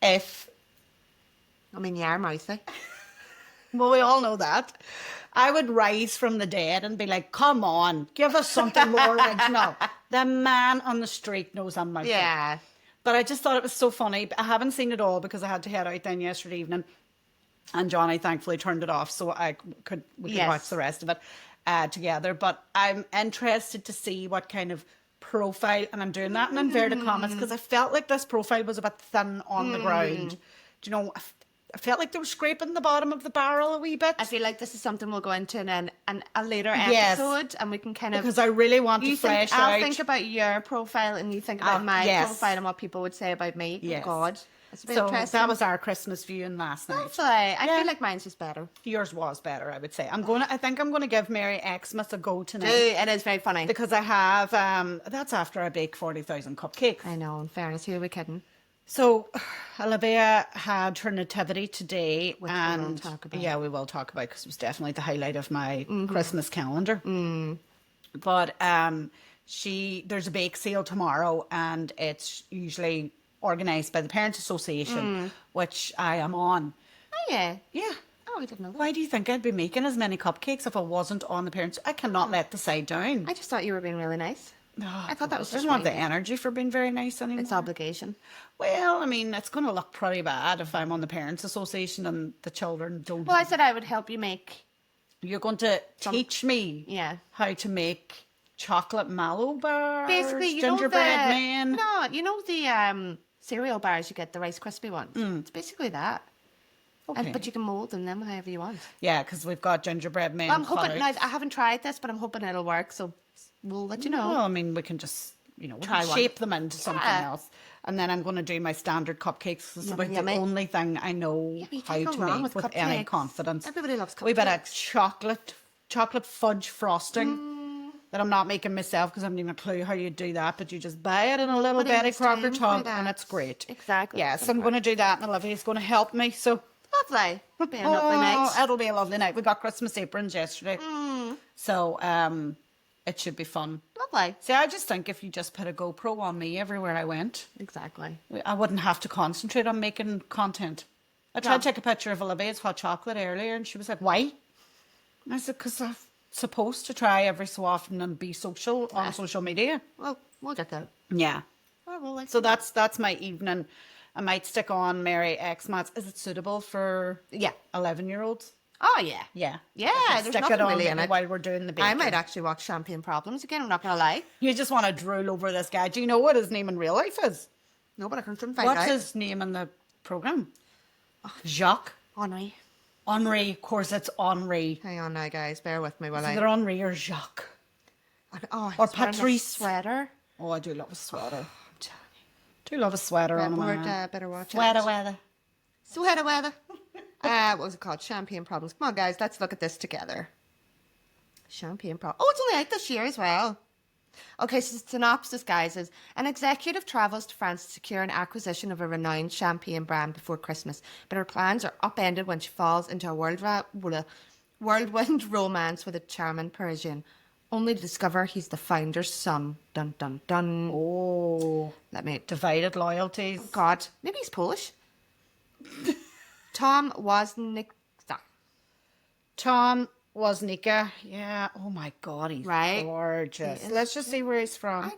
[SPEAKER 2] if...
[SPEAKER 1] I mean, you are mouthy.
[SPEAKER 2] Well, we all know that. I would rise from the dead and be like, come on, give us something more original. The man on the street knows I'm mouthy.
[SPEAKER 1] Yeah.
[SPEAKER 2] But I just thought it was so funny. I haven't seen it all because I had to head out then yesterday evening. And Johnny thankfully turned it off so we could
[SPEAKER 1] Yes.
[SPEAKER 2] watch the rest of it together. But I'm interested to see what kind of profile, and I'm doing that in inverted commas because I felt like this profile was a bit thin on the ground. Do you know, I felt like they were scraping the bottom of the barrel a wee bit.
[SPEAKER 1] I feel like this is something we'll go into in a later
[SPEAKER 2] Yes.
[SPEAKER 1] episode, and we can kind of...
[SPEAKER 2] Because I really want to flesh out.
[SPEAKER 1] I'll think about your profile, and you think about my
[SPEAKER 2] yes.
[SPEAKER 1] profile and what people would say about me.
[SPEAKER 2] Yes.
[SPEAKER 1] Oh, God. It's a bit
[SPEAKER 2] So
[SPEAKER 1] interesting.
[SPEAKER 2] that was our Christmas viewing last night.
[SPEAKER 1] Lovely. I feel like mine's just better.
[SPEAKER 2] Yours was better, I would say. I think I'm gonna give Merry Xmas a go tonight.
[SPEAKER 1] It is very funny.
[SPEAKER 2] Because I have that's after I bake 40,000 cupcakes.
[SPEAKER 1] I know, in fairness, who are we kidding?
[SPEAKER 2] So Olivia had her nativity today,
[SPEAKER 1] Which we
[SPEAKER 2] and
[SPEAKER 1] will talk about.
[SPEAKER 2] yeah, we will talk about because it was definitely the highlight of my Christmas calendar. But there's a bake sale tomorrow, and it's usually organised by the Parents Association, which I am on.
[SPEAKER 1] Oh, yeah.
[SPEAKER 2] Yeah.
[SPEAKER 1] Oh, I didn't know that.
[SPEAKER 2] Why do you think I'd be making as many cupcakes if I wasn't on the Parents? I cannot let the side down.
[SPEAKER 1] I just thought you were being really nice. I thought that was
[SPEAKER 2] I
[SPEAKER 1] just
[SPEAKER 2] don't have the
[SPEAKER 1] right.
[SPEAKER 2] energy for being very nice anymore.
[SPEAKER 1] It's obligation.
[SPEAKER 2] Well, I mean, it's going to look pretty bad if I'm on the Parents Association and the children don't.
[SPEAKER 1] Well, I said I would help you make...
[SPEAKER 2] You're going to teach me
[SPEAKER 1] Yeah.
[SPEAKER 2] how to make chocolate mallow bars,
[SPEAKER 1] Basically, you
[SPEAKER 2] gingerbread
[SPEAKER 1] know the...
[SPEAKER 2] man.
[SPEAKER 1] No, you know the cereal bars you get, the Rice Krispie ones? It's basically that.
[SPEAKER 2] Okay.
[SPEAKER 1] But you can mould them however you want.
[SPEAKER 2] Yeah, because we've got gingerbread men.
[SPEAKER 1] I'm hoping...
[SPEAKER 2] cutouts.
[SPEAKER 1] Now, I haven't tried this, but I'm hoping it'll work, so we'll let you know.
[SPEAKER 2] Well, I mean, we can just, we
[SPEAKER 1] Try
[SPEAKER 2] can
[SPEAKER 1] one.
[SPEAKER 2] shape them into something
[SPEAKER 1] Yeah.
[SPEAKER 2] else. And then I'm going to do my standard cupcakes. It's about
[SPEAKER 1] yummy.
[SPEAKER 2] the only thing I know
[SPEAKER 1] but you
[SPEAKER 2] how
[SPEAKER 1] can't
[SPEAKER 2] to
[SPEAKER 1] go wrong
[SPEAKER 2] make
[SPEAKER 1] with
[SPEAKER 2] with any
[SPEAKER 1] cupcakes.
[SPEAKER 2] confidence.
[SPEAKER 1] Everybody loves
[SPEAKER 2] We bit of
[SPEAKER 1] cupcakes.
[SPEAKER 2] chocolate fudge frosting that I'm not making myself because I haven't even a clue how you do that. But you just buy it in a little
[SPEAKER 1] But it
[SPEAKER 2] Betty
[SPEAKER 1] is
[SPEAKER 2] Crocker
[SPEAKER 1] time for
[SPEAKER 2] tub
[SPEAKER 1] that.
[SPEAKER 2] and it's great.
[SPEAKER 1] Exactly.
[SPEAKER 2] Yeah, so I'm going to do that and Olivia's going to help me. So
[SPEAKER 1] Lovely. It'll be a lovely night.
[SPEAKER 2] it'll be a lovely night. We got Christmas aprons yesterday. So it should be fun.
[SPEAKER 1] Lovely.
[SPEAKER 2] See, I just think if you just put a GoPro on me everywhere I went,
[SPEAKER 1] Exactly.
[SPEAKER 2] I wouldn't have to concentrate on making content. I tried to take a picture of Olivia's hot chocolate earlier and she was like, why? And I said, because I'm supposed to try every so often and be social on social media.
[SPEAKER 1] Well, we'll get that.
[SPEAKER 2] Yeah.
[SPEAKER 1] Oh, well, like,
[SPEAKER 2] So that's my evening. I might stick on Merry Xmas. Is it suitable for
[SPEAKER 1] yeah.
[SPEAKER 2] 11-year-olds?
[SPEAKER 1] Oh, yeah.
[SPEAKER 2] Yeah.
[SPEAKER 1] Yeah, there's
[SPEAKER 2] Stick
[SPEAKER 1] nothing
[SPEAKER 2] it on
[SPEAKER 1] really in
[SPEAKER 2] maybe
[SPEAKER 1] it.
[SPEAKER 2] while we're doing the bacon.
[SPEAKER 1] I might actually watch Champagne Problems again, I'm not going to lie.
[SPEAKER 2] You just want to drool over this guy. Do you know what his name in real life is?
[SPEAKER 1] No, but I can soon find
[SPEAKER 2] What's
[SPEAKER 1] out.
[SPEAKER 2] his name in the program? Jacques.
[SPEAKER 1] Henri.
[SPEAKER 2] Henri. Of course, it's Henri.
[SPEAKER 1] Hang on now, guys. Bear with me while
[SPEAKER 2] Is
[SPEAKER 1] I...
[SPEAKER 2] it Henri or Jacques?
[SPEAKER 1] Oh,
[SPEAKER 2] or
[SPEAKER 1] he's wearing a
[SPEAKER 2] Patrice.
[SPEAKER 1] sweater.
[SPEAKER 2] Oh, I do love a sweater. Do love a sweater on a man.
[SPEAKER 1] Better watch
[SPEAKER 2] Sweater
[SPEAKER 1] out.
[SPEAKER 2] weather.
[SPEAKER 1] Sweater weather. What was it called? Champagne Problems. Come on, guys. Let's look at this together. Champagne Problems. Oh, it's only out this year as well. Okay, so the synopsis, guys, is an executive travels to France to secure an acquisition of a renowned champagne brand before Christmas, but her plans are upended when she falls into a whirlwind romance with a charming Parisian, only to discover he's the founder's son. Dun, dun, dun.
[SPEAKER 2] Oh.
[SPEAKER 1] Let me...
[SPEAKER 2] Divided loyalties.
[SPEAKER 1] God, maybe he's Polish. Tom Wozniak.
[SPEAKER 2] Tom Wozniak. Yeah. Oh my God, he's
[SPEAKER 1] Right.
[SPEAKER 2] gorgeous.
[SPEAKER 1] He is.
[SPEAKER 2] Let's just see where he's from.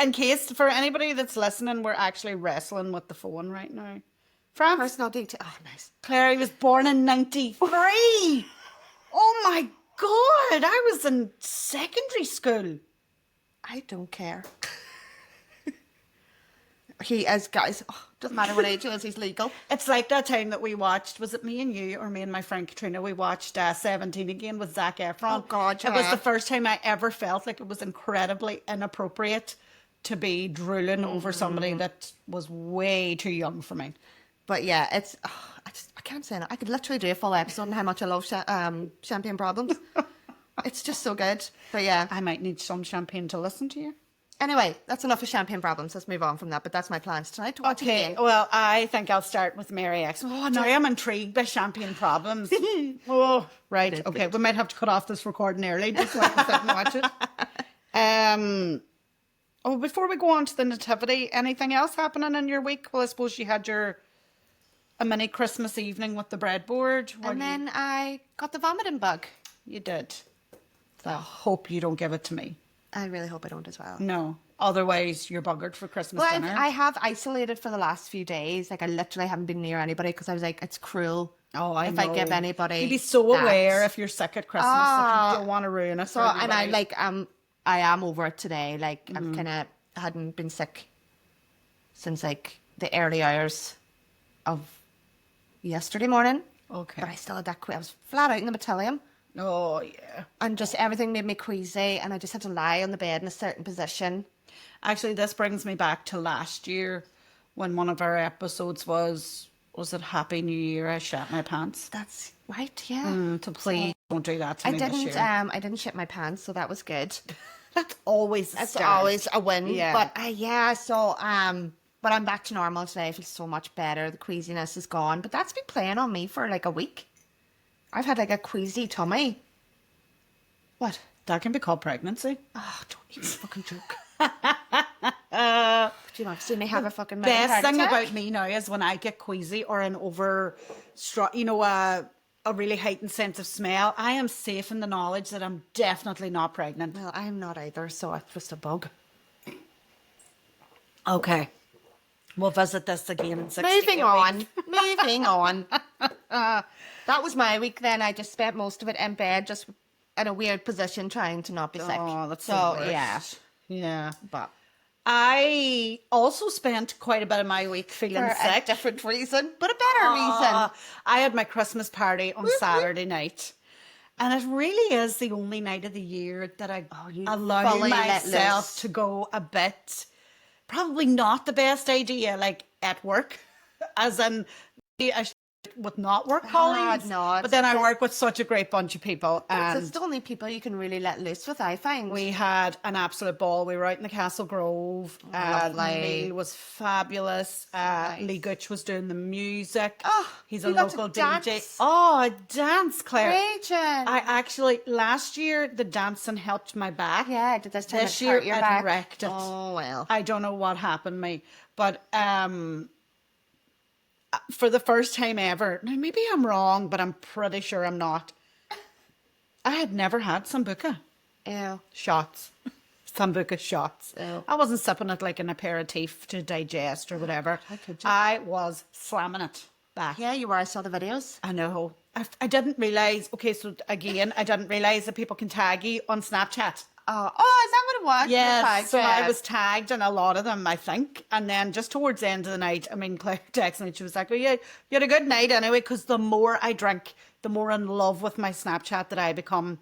[SPEAKER 2] In case, for anybody that's listening, we're actually wrestling with the phone right now. France.
[SPEAKER 1] Personal detail. Oh, nice.
[SPEAKER 2] Clare, he was born in 93. Oh my God. I was in secondary school.
[SPEAKER 1] I don't care. He is, guys. Oh, doesn't matter what age he is, he's legal.
[SPEAKER 2] It's like that time that we watched, was it me and you or me and my friend Katrina? We watched 17 again with Zac Efron.
[SPEAKER 1] Oh, God,
[SPEAKER 2] It was
[SPEAKER 1] yeah.
[SPEAKER 2] the first time I ever felt like it was incredibly inappropriate to be drooling over somebody that was way too young for me.
[SPEAKER 1] But yeah, it's. Oh, I can't say it. I could literally do a full episode on how much I love Champagne Problems. It's just so good. But yeah.
[SPEAKER 2] I might need some champagne to listen to you.
[SPEAKER 1] Anyway, that's enough of Champagne Problems. Let's move on from that. But that's my plans tonight to watch it
[SPEAKER 2] Okay,
[SPEAKER 1] again.
[SPEAKER 2] well, I think I'll start with Mary X. Oh, now I'm intrigued by champagne problems. Oh, right. Okay, we might have to cut off this recording early just so I can sit and watch it. Oh, before we go on to the Nativity, anything else happening in your week? Well, I suppose you had a mini Christmas evening with the breadboard.
[SPEAKER 1] And then I got the vomiting bug.
[SPEAKER 2] You did. So I hope you don't give it to me.
[SPEAKER 1] I really hope I don't as well.
[SPEAKER 2] No. Otherwise, you're buggered for Christmas
[SPEAKER 1] Well,
[SPEAKER 2] dinner.
[SPEAKER 1] I have isolated for the last few days. Like, I literally haven't been near anybody because I was like, it's cruel.
[SPEAKER 2] Oh, I
[SPEAKER 1] if
[SPEAKER 2] know.
[SPEAKER 1] I give anybody.
[SPEAKER 2] You'd be so
[SPEAKER 1] that.
[SPEAKER 2] aware if you're sick at Christmas that you don't want to ruin it.
[SPEAKER 1] So, and I am over it today. Like, I'm kind of hadn't been sick since like the early hours of yesterday morning.
[SPEAKER 2] Okay.
[SPEAKER 1] But I still had that. I was flat out in the battalion.
[SPEAKER 2] Oh, yeah.
[SPEAKER 1] And just everything made me queasy, and I just had to lie on the bed in a certain position.
[SPEAKER 2] Actually, this brings me back to last year when one of our episodes was it Happy New Year? I shat my pants.
[SPEAKER 1] That's right, yeah.
[SPEAKER 2] So please don't do that to me this year.
[SPEAKER 1] I didn't shit my pants, so that was good.
[SPEAKER 2] That's always
[SPEAKER 1] It's always a win.
[SPEAKER 2] Yeah.
[SPEAKER 1] But but I'm back to normal today. I feel so much better. The queasiness is gone. But that's been playing on me for like a week. I've had like a queasy tummy. What?
[SPEAKER 2] That can be called pregnancy.
[SPEAKER 1] Oh, don't even fucking joke. Do you not see me have a fucking mini
[SPEAKER 2] Best
[SPEAKER 1] heart
[SPEAKER 2] thing
[SPEAKER 1] attack?
[SPEAKER 2] about me now is when I get queasy or an a really heightened sense of smell, I am safe in the knowledge that I'm definitely not pregnant.
[SPEAKER 1] Well, I'm not either, so it's just a bug.
[SPEAKER 2] Okay. We'll visit this again in 6
[SPEAKER 1] Moving on. Moving on. That was my week then. I just spent most of it in bed, just in a weird position, trying to not be sick.
[SPEAKER 2] Oh, that's
[SPEAKER 1] so
[SPEAKER 2] the worst.
[SPEAKER 1] yeah.
[SPEAKER 2] Yeah.
[SPEAKER 1] But
[SPEAKER 2] I also spent quite a bit of my week feeling
[SPEAKER 1] for a
[SPEAKER 2] sick.
[SPEAKER 1] different reason, but a better reason.
[SPEAKER 2] I had my Christmas party on Saturday night. And it really is the only night of the year that I
[SPEAKER 1] you
[SPEAKER 2] allow
[SPEAKER 1] fully let
[SPEAKER 2] myself
[SPEAKER 1] loose.
[SPEAKER 2] to go a bit, probably not the best idea, like at work, as in I with not work colleagues.
[SPEAKER 1] no,
[SPEAKER 2] but then I work with such a great bunch of people. And
[SPEAKER 1] It's the only people you can really let loose with, I find.
[SPEAKER 2] we had an absolute ball. We were out in the Castle Grove. The
[SPEAKER 1] lovely.
[SPEAKER 2] meal was fabulous. Lee Gooch was doing the music.
[SPEAKER 1] Oh,
[SPEAKER 2] He's a
[SPEAKER 1] you got to
[SPEAKER 2] local DJ.
[SPEAKER 1] dance.
[SPEAKER 2] Oh, a dance, Claire.
[SPEAKER 1] Raging.
[SPEAKER 2] I actually, last year, the dancing helped my back.
[SPEAKER 1] Yeah, did this time
[SPEAKER 2] This
[SPEAKER 1] it
[SPEAKER 2] year,
[SPEAKER 1] hurt your
[SPEAKER 2] it
[SPEAKER 1] back?
[SPEAKER 2] wrecked it.
[SPEAKER 1] Oh, well.
[SPEAKER 2] I don't know what happened to me. But for the first time ever, now maybe I'm wrong, but I'm pretty sure I'm not. I had never had Sambuca
[SPEAKER 1] Ew.
[SPEAKER 2] shots. Sambuca shots.
[SPEAKER 1] Ew.
[SPEAKER 2] I wasn't sipping it like an aperitif to digest or whatever.
[SPEAKER 1] How could you?
[SPEAKER 2] I was slamming it. back.
[SPEAKER 1] Yeah, you were. I saw the videos.
[SPEAKER 2] I know. I didn't realise, okay, so again, I didn't realise that people can tag you on Snapchat.
[SPEAKER 1] Oh, is that what it was? You were
[SPEAKER 2] Yes,
[SPEAKER 1] tagged,
[SPEAKER 2] so
[SPEAKER 1] yeah.
[SPEAKER 2] I was tagged in a lot of them, I think. And then just towards the end of the night, I mean, Claire texted me, she was like, oh, yeah, you had a good night anyway, because the more I drink, the more in love with my Snapchat that I become.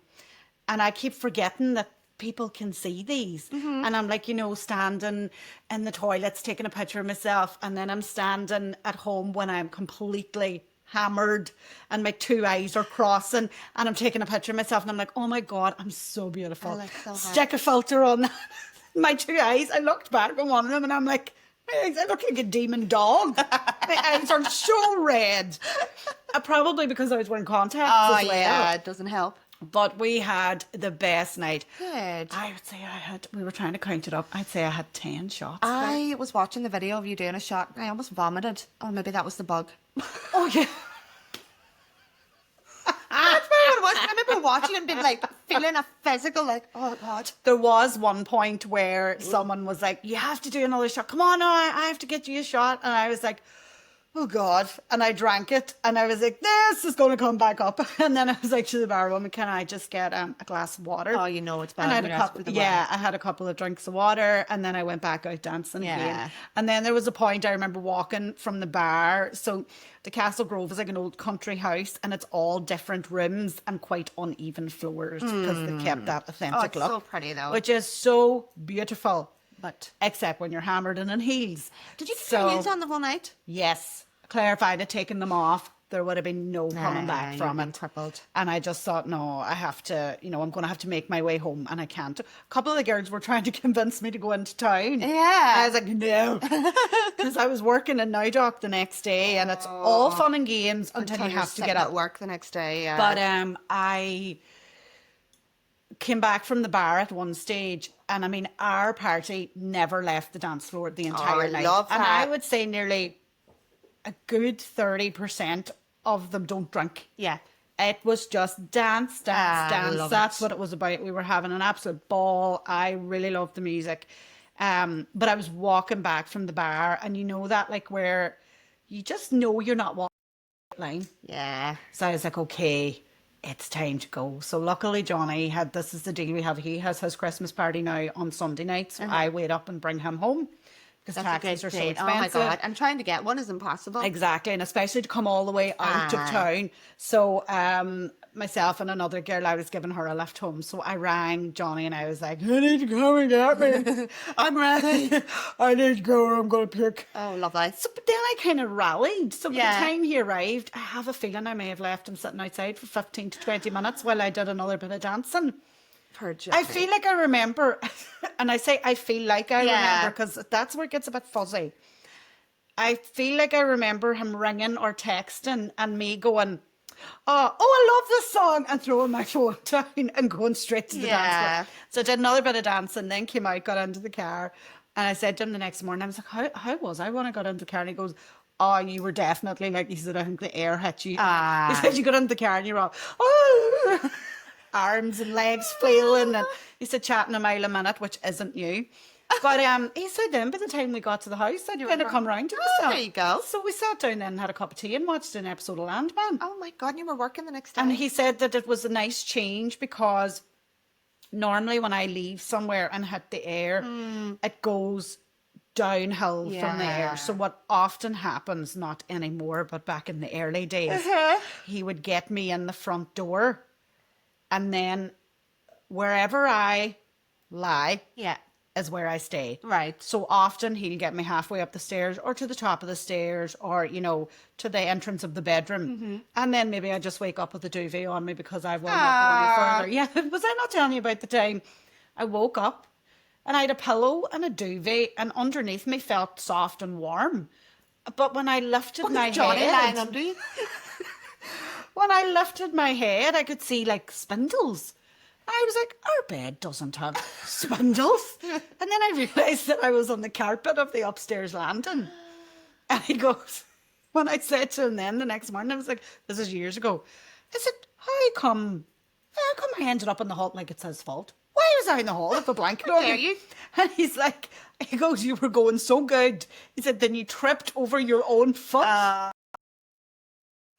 [SPEAKER 2] And I keep forgetting that people can see these. And I'm like, standing in the toilets, taking a picture of myself. And then I'm standing at home when I'm completely hammered and my two eyes are crossing and I'm taking a picture of myself and I'm like, oh my God, I'm so beautiful.
[SPEAKER 1] I look so hot.
[SPEAKER 2] Stick a filter on my two eyes. I looked back on one of them and I'm like, my eyes, I look like a demon dog. My eyes are so red. Probably because I was wearing contacts as well.
[SPEAKER 1] Yeah, it doesn't help.
[SPEAKER 2] But we had the best night.
[SPEAKER 1] Good.
[SPEAKER 2] I would say we were trying to count it up. I'd say I had 10 shots.
[SPEAKER 1] I was watching the video of you doing a shot. I almost vomited. Oh, maybe that was the bug.
[SPEAKER 2] Oh, yeah.
[SPEAKER 1] That's what it was. I remember watching and being like, feeling a physical, like, oh God.
[SPEAKER 2] There was one point where someone was like, you have to do another shot. Come on, no, I have to get you a shot. And I was like, oh God. And I drank it and I was like, this is going to come back up. And then I was like to the bar woman, can I just get a glass of water?
[SPEAKER 1] Oh, you know it's bad.
[SPEAKER 2] And I had
[SPEAKER 1] when
[SPEAKER 2] a
[SPEAKER 1] you're
[SPEAKER 2] couple,
[SPEAKER 1] after the
[SPEAKER 2] yeah,
[SPEAKER 1] wine.
[SPEAKER 2] I had a couple of drinks of water and then I went back out dancing
[SPEAKER 1] Yeah.
[SPEAKER 2] again. And then there was a point I remember walking from the bar. So the Castle Grove is like an old country house and it's all different rooms and quite uneven floors because they kept that authentic
[SPEAKER 1] Oh, it's
[SPEAKER 2] look.
[SPEAKER 1] so pretty though.
[SPEAKER 2] Which is so beautiful.
[SPEAKER 1] But
[SPEAKER 2] Except when you're hammered and in heels.
[SPEAKER 1] did you keep your heels on the whole night?
[SPEAKER 2] Yes. Claire, if I'd have taken them off, there would have been no coming back
[SPEAKER 1] you'd
[SPEAKER 2] from
[SPEAKER 1] been
[SPEAKER 2] it.
[SPEAKER 1] crippled. I'm
[SPEAKER 2] And I just thought, no, I have to, I'm going to have to make my way home and I can't. A couple of the girls were trying to convince me to go into town.
[SPEAKER 1] Yeah.
[SPEAKER 2] I was like, no. Because I was working in Nowdock the next day and it's all fun and games until you
[SPEAKER 1] you're
[SPEAKER 2] have to
[SPEAKER 1] sitting
[SPEAKER 2] get
[SPEAKER 1] at
[SPEAKER 2] up.
[SPEAKER 1] work the next day. Yeah.
[SPEAKER 2] But I came back from the bar at one stage and I mean, our party never left the dance floor the entire
[SPEAKER 1] I
[SPEAKER 2] night.
[SPEAKER 1] love
[SPEAKER 2] And
[SPEAKER 1] that.
[SPEAKER 2] I would say nearly a good 30% of them don't drink.
[SPEAKER 1] Yeah.
[SPEAKER 2] It was just dance, dance.
[SPEAKER 1] love
[SPEAKER 2] That's
[SPEAKER 1] it.
[SPEAKER 2] what it was about. We were having an absolute ball. I really loved the music. But I was walking back from the bar and you know that like where you just know you're not walking the line.
[SPEAKER 1] Yeah.
[SPEAKER 2] So I was like, okay, it's time to go. So luckily Johnny this is the deal we have. He has his Christmas party now on Sunday night. So I wait up and bring him home because
[SPEAKER 1] That's a
[SPEAKER 2] taxis
[SPEAKER 1] good
[SPEAKER 2] are so
[SPEAKER 1] date.
[SPEAKER 2] expensive.
[SPEAKER 1] Oh my God. And trying to get one is impossible.
[SPEAKER 2] Exactly, and especially to come all the way out of
[SPEAKER 1] Aye.
[SPEAKER 2] town. So myself and another girl, I was giving her a lift home. So I rang Johnny and I was like, you need to come and get me. I'm ready. I need to go or I'm going to puke.
[SPEAKER 1] Oh, lovely.
[SPEAKER 2] So, but then I kind of rallied. So by
[SPEAKER 1] Yeah.
[SPEAKER 2] the time he arrived, I have a feeling I may have left him sitting outside for 15 to 20 minutes while I did another bit of dancing.
[SPEAKER 1] Poor
[SPEAKER 2] I feel like I remember, and I say I feel like I
[SPEAKER 1] Yeah.
[SPEAKER 2] remember because that's where it gets a bit fuzzy. I feel like I remember him ringing or texting and me going, oh, I love this song, and throwing my phone down and going straight to the dance
[SPEAKER 1] Yeah.
[SPEAKER 2] floor. So I did another bit of dancing, then came out, got into the car, and I said to him the next morning, I was like, how was I when I got into the car? And he goes, oh, you were definitely like, he said, I think the air hit you. He said, you got into the car and you were all, oh, arms and legs flailing, and he said, chatting a mile a minute, which isn't you. But he said then by the time we got to the house, I'd kind of come round to myself.
[SPEAKER 1] there you go.
[SPEAKER 2] So we sat down then and had a cup of tea and watched an episode of Landman.
[SPEAKER 1] Oh my God. And you were working the next day.
[SPEAKER 2] And he said that it was a nice change because normally when I leave somewhere and hit the air, it goes downhill from
[SPEAKER 1] Yeah.
[SPEAKER 2] there. So what often happens, not anymore, but back in the early days, he would get me in the front door and then wherever I lie
[SPEAKER 1] Yeah.
[SPEAKER 2] is where I stay.
[SPEAKER 1] Right.
[SPEAKER 2] So often he'll get me halfway up the stairs or to the top of the stairs or, to the entrance of the bedroom. And then maybe I just wake up with a duvet on me because I will not go any further. Yeah, was I not telling you about the time I woke up and I had a pillow and a duvet and underneath me felt soft and warm. But when I lifted my
[SPEAKER 1] Johnny lying
[SPEAKER 2] head,
[SPEAKER 1] under you.
[SPEAKER 2] when I lifted my head, I could see like spindles. I was like, our bed doesn't have spindles. And then I realised that I was on the carpet of the upstairs landing. And he goes, when I said to him then the next morning, I was like, this is years ago. I said, how come I ended up in the hall like it's his fault? Why was I in the hall with a blanket on
[SPEAKER 1] dare
[SPEAKER 2] me?
[SPEAKER 1] you?
[SPEAKER 2] And he goes, you were going so good. He said, then you tripped over your own foot.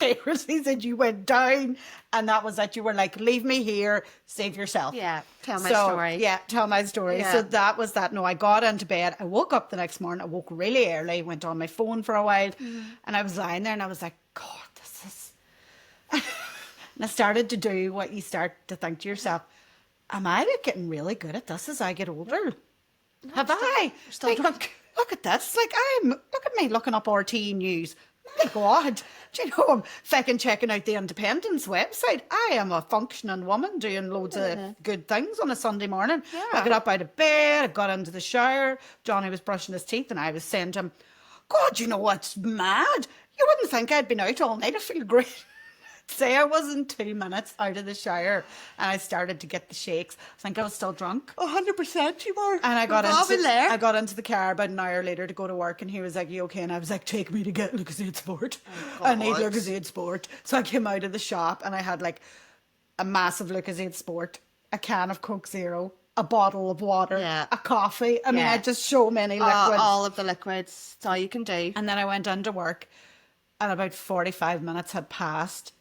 [SPEAKER 2] He said you went down, and that was that. You were like, leave me here, save yourself.
[SPEAKER 1] Yeah, tell my story.
[SPEAKER 2] Yeah, tell my story.
[SPEAKER 1] Yeah.
[SPEAKER 2] So that was that. No, I got into bed. I woke up the next morning. I woke really early, went on my phone for a while, and I was lying there, and I was like, God, this is... And I started to do what you start to think to yourself, am I like getting really good at this as I get older? Have I?
[SPEAKER 1] still
[SPEAKER 2] Like,
[SPEAKER 1] drunk.
[SPEAKER 2] Look at this. Like, look at me looking up RT News. My God. Do you know, I'm fucking checking out the Independence website. I am a functioning woman doing loads of good things on a Sunday morning.
[SPEAKER 1] Yeah.
[SPEAKER 2] I got up out of bed, I got into the shower. Johnny was brushing his teeth, and I was saying to him, God, you know what's mad? You wouldn't think I'd been out all night. I feel great. Say I wasn't 2 minutes out of the shower, and I started to get the shakes. I think I was still drunk.
[SPEAKER 1] 100% you were.
[SPEAKER 2] And I got
[SPEAKER 1] We've all been there.
[SPEAKER 2] I got into the car about an hour later to go to work, and he was like, you okay? And I was like, take me to get Lucozade Sport. I need
[SPEAKER 1] God.
[SPEAKER 2] Lucozade Sport. So I came out of the shop, and I had like a massive Lucozade Sport, a can of Coke Zero, a bottle of water,
[SPEAKER 1] Yeah.
[SPEAKER 2] a coffee. I mean, I
[SPEAKER 1] Yeah.
[SPEAKER 2] had just so many liquids.
[SPEAKER 1] All of the liquids. That's all you can do.
[SPEAKER 2] And then I went into work, and about 45 minutes had passed,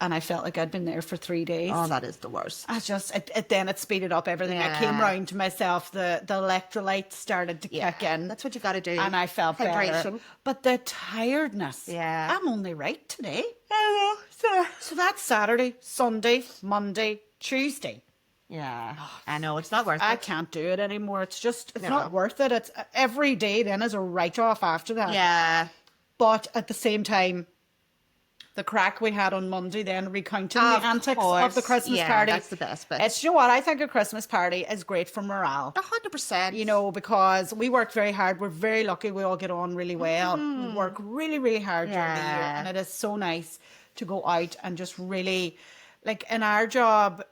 [SPEAKER 2] and I felt like I'd been there for 3 days.
[SPEAKER 1] Oh, that is the worst.
[SPEAKER 2] I just, then it speeded up everything. I came
[SPEAKER 1] Yeah.
[SPEAKER 2] round to myself. The electrolytes started to kick in.
[SPEAKER 1] That's what you got to do.
[SPEAKER 2] And I felt better.
[SPEAKER 1] Hydration.
[SPEAKER 2] But the tiredness.
[SPEAKER 1] Yeah.
[SPEAKER 2] I'm only right today.
[SPEAKER 1] I know.
[SPEAKER 2] So that's Saturday, Sunday, Monday, Tuesday.
[SPEAKER 1] Yeah. I know. It's not worth
[SPEAKER 2] I
[SPEAKER 1] it.
[SPEAKER 2] can't do it anymore. It's just, it's
[SPEAKER 1] No.
[SPEAKER 2] not worth it. It's every day then is a write-off after that.
[SPEAKER 1] Yeah.
[SPEAKER 2] But at the same time, the crack we had on Monday then, recounting
[SPEAKER 1] Of
[SPEAKER 2] the antics
[SPEAKER 1] course.
[SPEAKER 2] of the Christmas
[SPEAKER 1] Yeah,
[SPEAKER 2] party.
[SPEAKER 1] that's the best bit.
[SPEAKER 2] It's, you know what, I think a Christmas party is great for morale.
[SPEAKER 1] 100%.
[SPEAKER 2] You know, because we work very hard. We're very lucky. We all get on really well. We work really, really hard during the year.
[SPEAKER 1] Yeah.
[SPEAKER 2] And it is so nice to go out and just really, like in our job,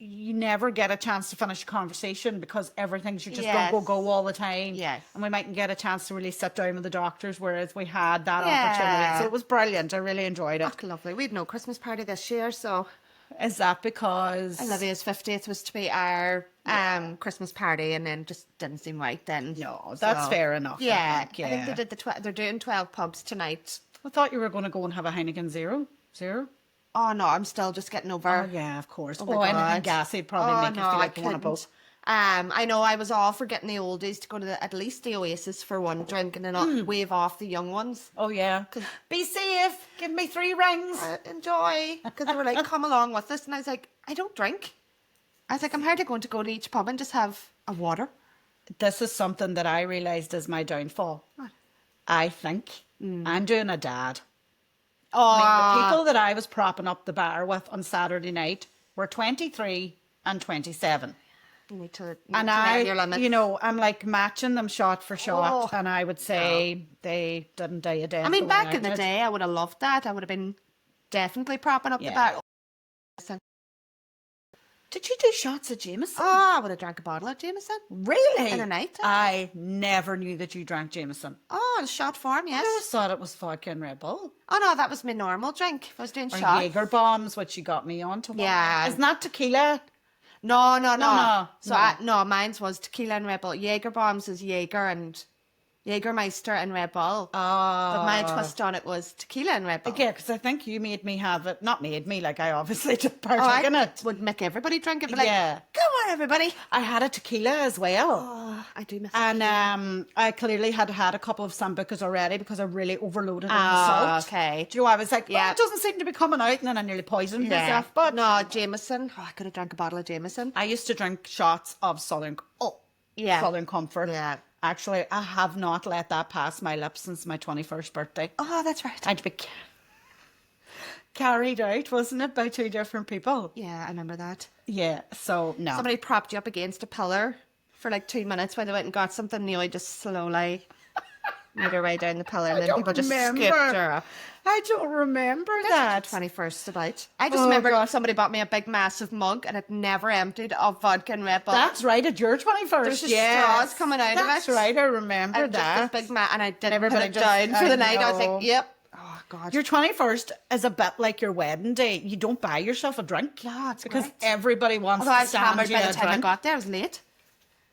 [SPEAKER 2] you never get a chance to finish a conversation because everything's, you're just
[SPEAKER 1] Yes.
[SPEAKER 2] go all the time.
[SPEAKER 1] Yes.
[SPEAKER 2] And we mightn't get a chance to really sit down with the doctors, whereas we had that
[SPEAKER 1] Yeah.
[SPEAKER 2] opportunity. So it was brilliant. I really enjoyed it.
[SPEAKER 1] Oh, lovely. We had no Christmas party this year, so
[SPEAKER 2] Is that because...
[SPEAKER 1] Olivia's 50th was to be our Christmas party, and then just didn't seem right then.
[SPEAKER 2] No, that's fair enough, I
[SPEAKER 1] Yeah,
[SPEAKER 2] think,
[SPEAKER 1] I think
[SPEAKER 2] yeah.
[SPEAKER 1] they did they're doing 12 pubs tonight.
[SPEAKER 2] I thought you were going to go and have a Heineken Zero. Zero?
[SPEAKER 1] Oh no, I'm still just getting over.
[SPEAKER 2] Oh, yeah, of course.
[SPEAKER 1] Oh, my
[SPEAKER 2] Oh, anything
[SPEAKER 1] God.
[SPEAKER 2] gassy would probably make you feel like you want to both.
[SPEAKER 1] I know I was all for getting the oldies to go to at least the Oasis for one drink and then not wave off the young ones.
[SPEAKER 2] Oh, yeah. Be safe. Give me 3 rings.
[SPEAKER 1] Enjoy. Because they were like, come along with us. And I was like, I don't drink. I was like, I'm hardly going to go to each pub and just have a water.
[SPEAKER 2] This is something that I realised is my downfall.
[SPEAKER 1] What?
[SPEAKER 2] I think I'm doing a dad.
[SPEAKER 1] Oh,
[SPEAKER 2] I mean, the people that I was propping up the bar with on Saturday night were 23 and 27.
[SPEAKER 1] you need to
[SPEAKER 2] And
[SPEAKER 1] know your
[SPEAKER 2] I,
[SPEAKER 1] limits.
[SPEAKER 2] you know, I'm like matching them shot for shot.
[SPEAKER 1] Oh.
[SPEAKER 2] And I would say they didn't die a death.
[SPEAKER 1] I mean,
[SPEAKER 2] going
[SPEAKER 1] back
[SPEAKER 2] out
[SPEAKER 1] in the
[SPEAKER 2] it.
[SPEAKER 1] day, I would have loved that. I would have been definitely propping up the
[SPEAKER 2] Yeah.
[SPEAKER 1] bar.
[SPEAKER 2] Did you do shots of Jameson?
[SPEAKER 1] Oh, I would have drank a bottle of Jameson.
[SPEAKER 2] Really?
[SPEAKER 1] In a night?
[SPEAKER 2] I never knew that you drank Jameson.
[SPEAKER 1] Oh, in shot form,
[SPEAKER 2] I
[SPEAKER 1] yes.
[SPEAKER 2] always thought it was vodka and Red Bull.
[SPEAKER 1] Oh no, that was my normal drink. If I was doing
[SPEAKER 2] Or
[SPEAKER 1] shots.
[SPEAKER 2] Jaeger bombs, which you got me onto.
[SPEAKER 1] Yeah.
[SPEAKER 2] Isn't that tequila?
[SPEAKER 1] No.
[SPEAKER 2] no,
[SPEAKER 1] So mine's was tequila and Red Bull. Jaeger bombs is Jaeger and Jägermeister and Red Bull. But my twist on it was tequila and Red Bull.
[SPEAKER 2] Yeah, because I think you made me have it. Not made me, like I obviously took
[SPEAKER 1] Oh,
[SPEAKER 2] partake in
[SPEAKER 1] I
[SPEAKER 2] it.
[SPEAKER 1] would make everybody drink it. Be like,
[SPEAKER 2] Yeah.
[SPEAKER 1] come on, everybody.
[SPEAKER 2] I had a tequila as well.
[SPEAKER 1] Oh, I do miss
[SPEAKER 2] And I clearly had had a couple of Sambucas already because I really overloaded it with salt.
[SPEAKER 1] okay.
[SPEAKER 2] Do you know, I was like,
[SPEAKER 1] Yeah.
[SPEAKER 2] oh, it doesn't seem to be coming out, and then I nearly poisoned myself. But
[SPEAKER 1] no, Jameson. Oh, I could have drank a bottle of Jameson.
[SPEAKER 2] I used to drink shots of Southern Comfort.
[SPEAKER 1] Yeah.
[SPEAKER 2] Actually, I have not let that pass my lips since my 21st birthday.
[SPEAKER 1] Oh, that's right.
[SPEAKER 2] I'd be carried out, wasn't it, by 2 different people?
[SPEAKER 1] Yeah, I remember that.
[SPEAKER 2] Yeah, so no.
[SPEAKER 1] Somebody propped you up against a pillar for like 2 minutes while they went and got something. Neo just slowly made her way down the pillar, and then people just scooped her up.
[SPEAKER 2] I don't remember that.
[SPEAKER 1] 21st about. I just
[SPEAKER 2] Oh,
[SPEAKER 1] remember
[SPEAKER 2] God.
[SPEAKER 1] somebody bought me a big massive mug and it never emptied of vodka and Red Bull.
[SPEAKER 2] That's right, at your 21st.
[SPEAKER 1] There's just
[SPEAKER 2] yes.
[SPEAKER 1] straws coming out of it.
[SPEAKER 2] That's right, I remember
[SPEAKER 1] and
[SPEAKER 2] that.
[SPEAKER 1] just this big and I didn't
[SPEAKER 2] everybody
[SPEAKER 1] put it
[SPEAKER 2] just-
[SPEAKER 1] down for
[SPEAKER 2] I
[SPEAKER 1] the night. I was
[SPEAKER 2] know.
[SPEAKER 1] like, yep. Oh God.
[SPEAKER 2] Your 21st is a bit like your wedding day. You don't buy yourself a drink.
[SPEAKER 1] Yeah, it's
[SPEAKER 2] because
[SPEAKER 1] great.
[SPEAKER 2] everybody wants
[SPEAKER 1] Although I
[SPEAKER 2] to
[SPEAKER 1] was
[SPEAKER 2] stand
[SPEAKER 1] hammered
[SPEAKER 2] you
[SPEAKER 1] by
[SPEAKER 2] a
[SPEAKER 1] the time I
[SPEAKER 2] drink.
[SPEAKER 1] got there. I was late.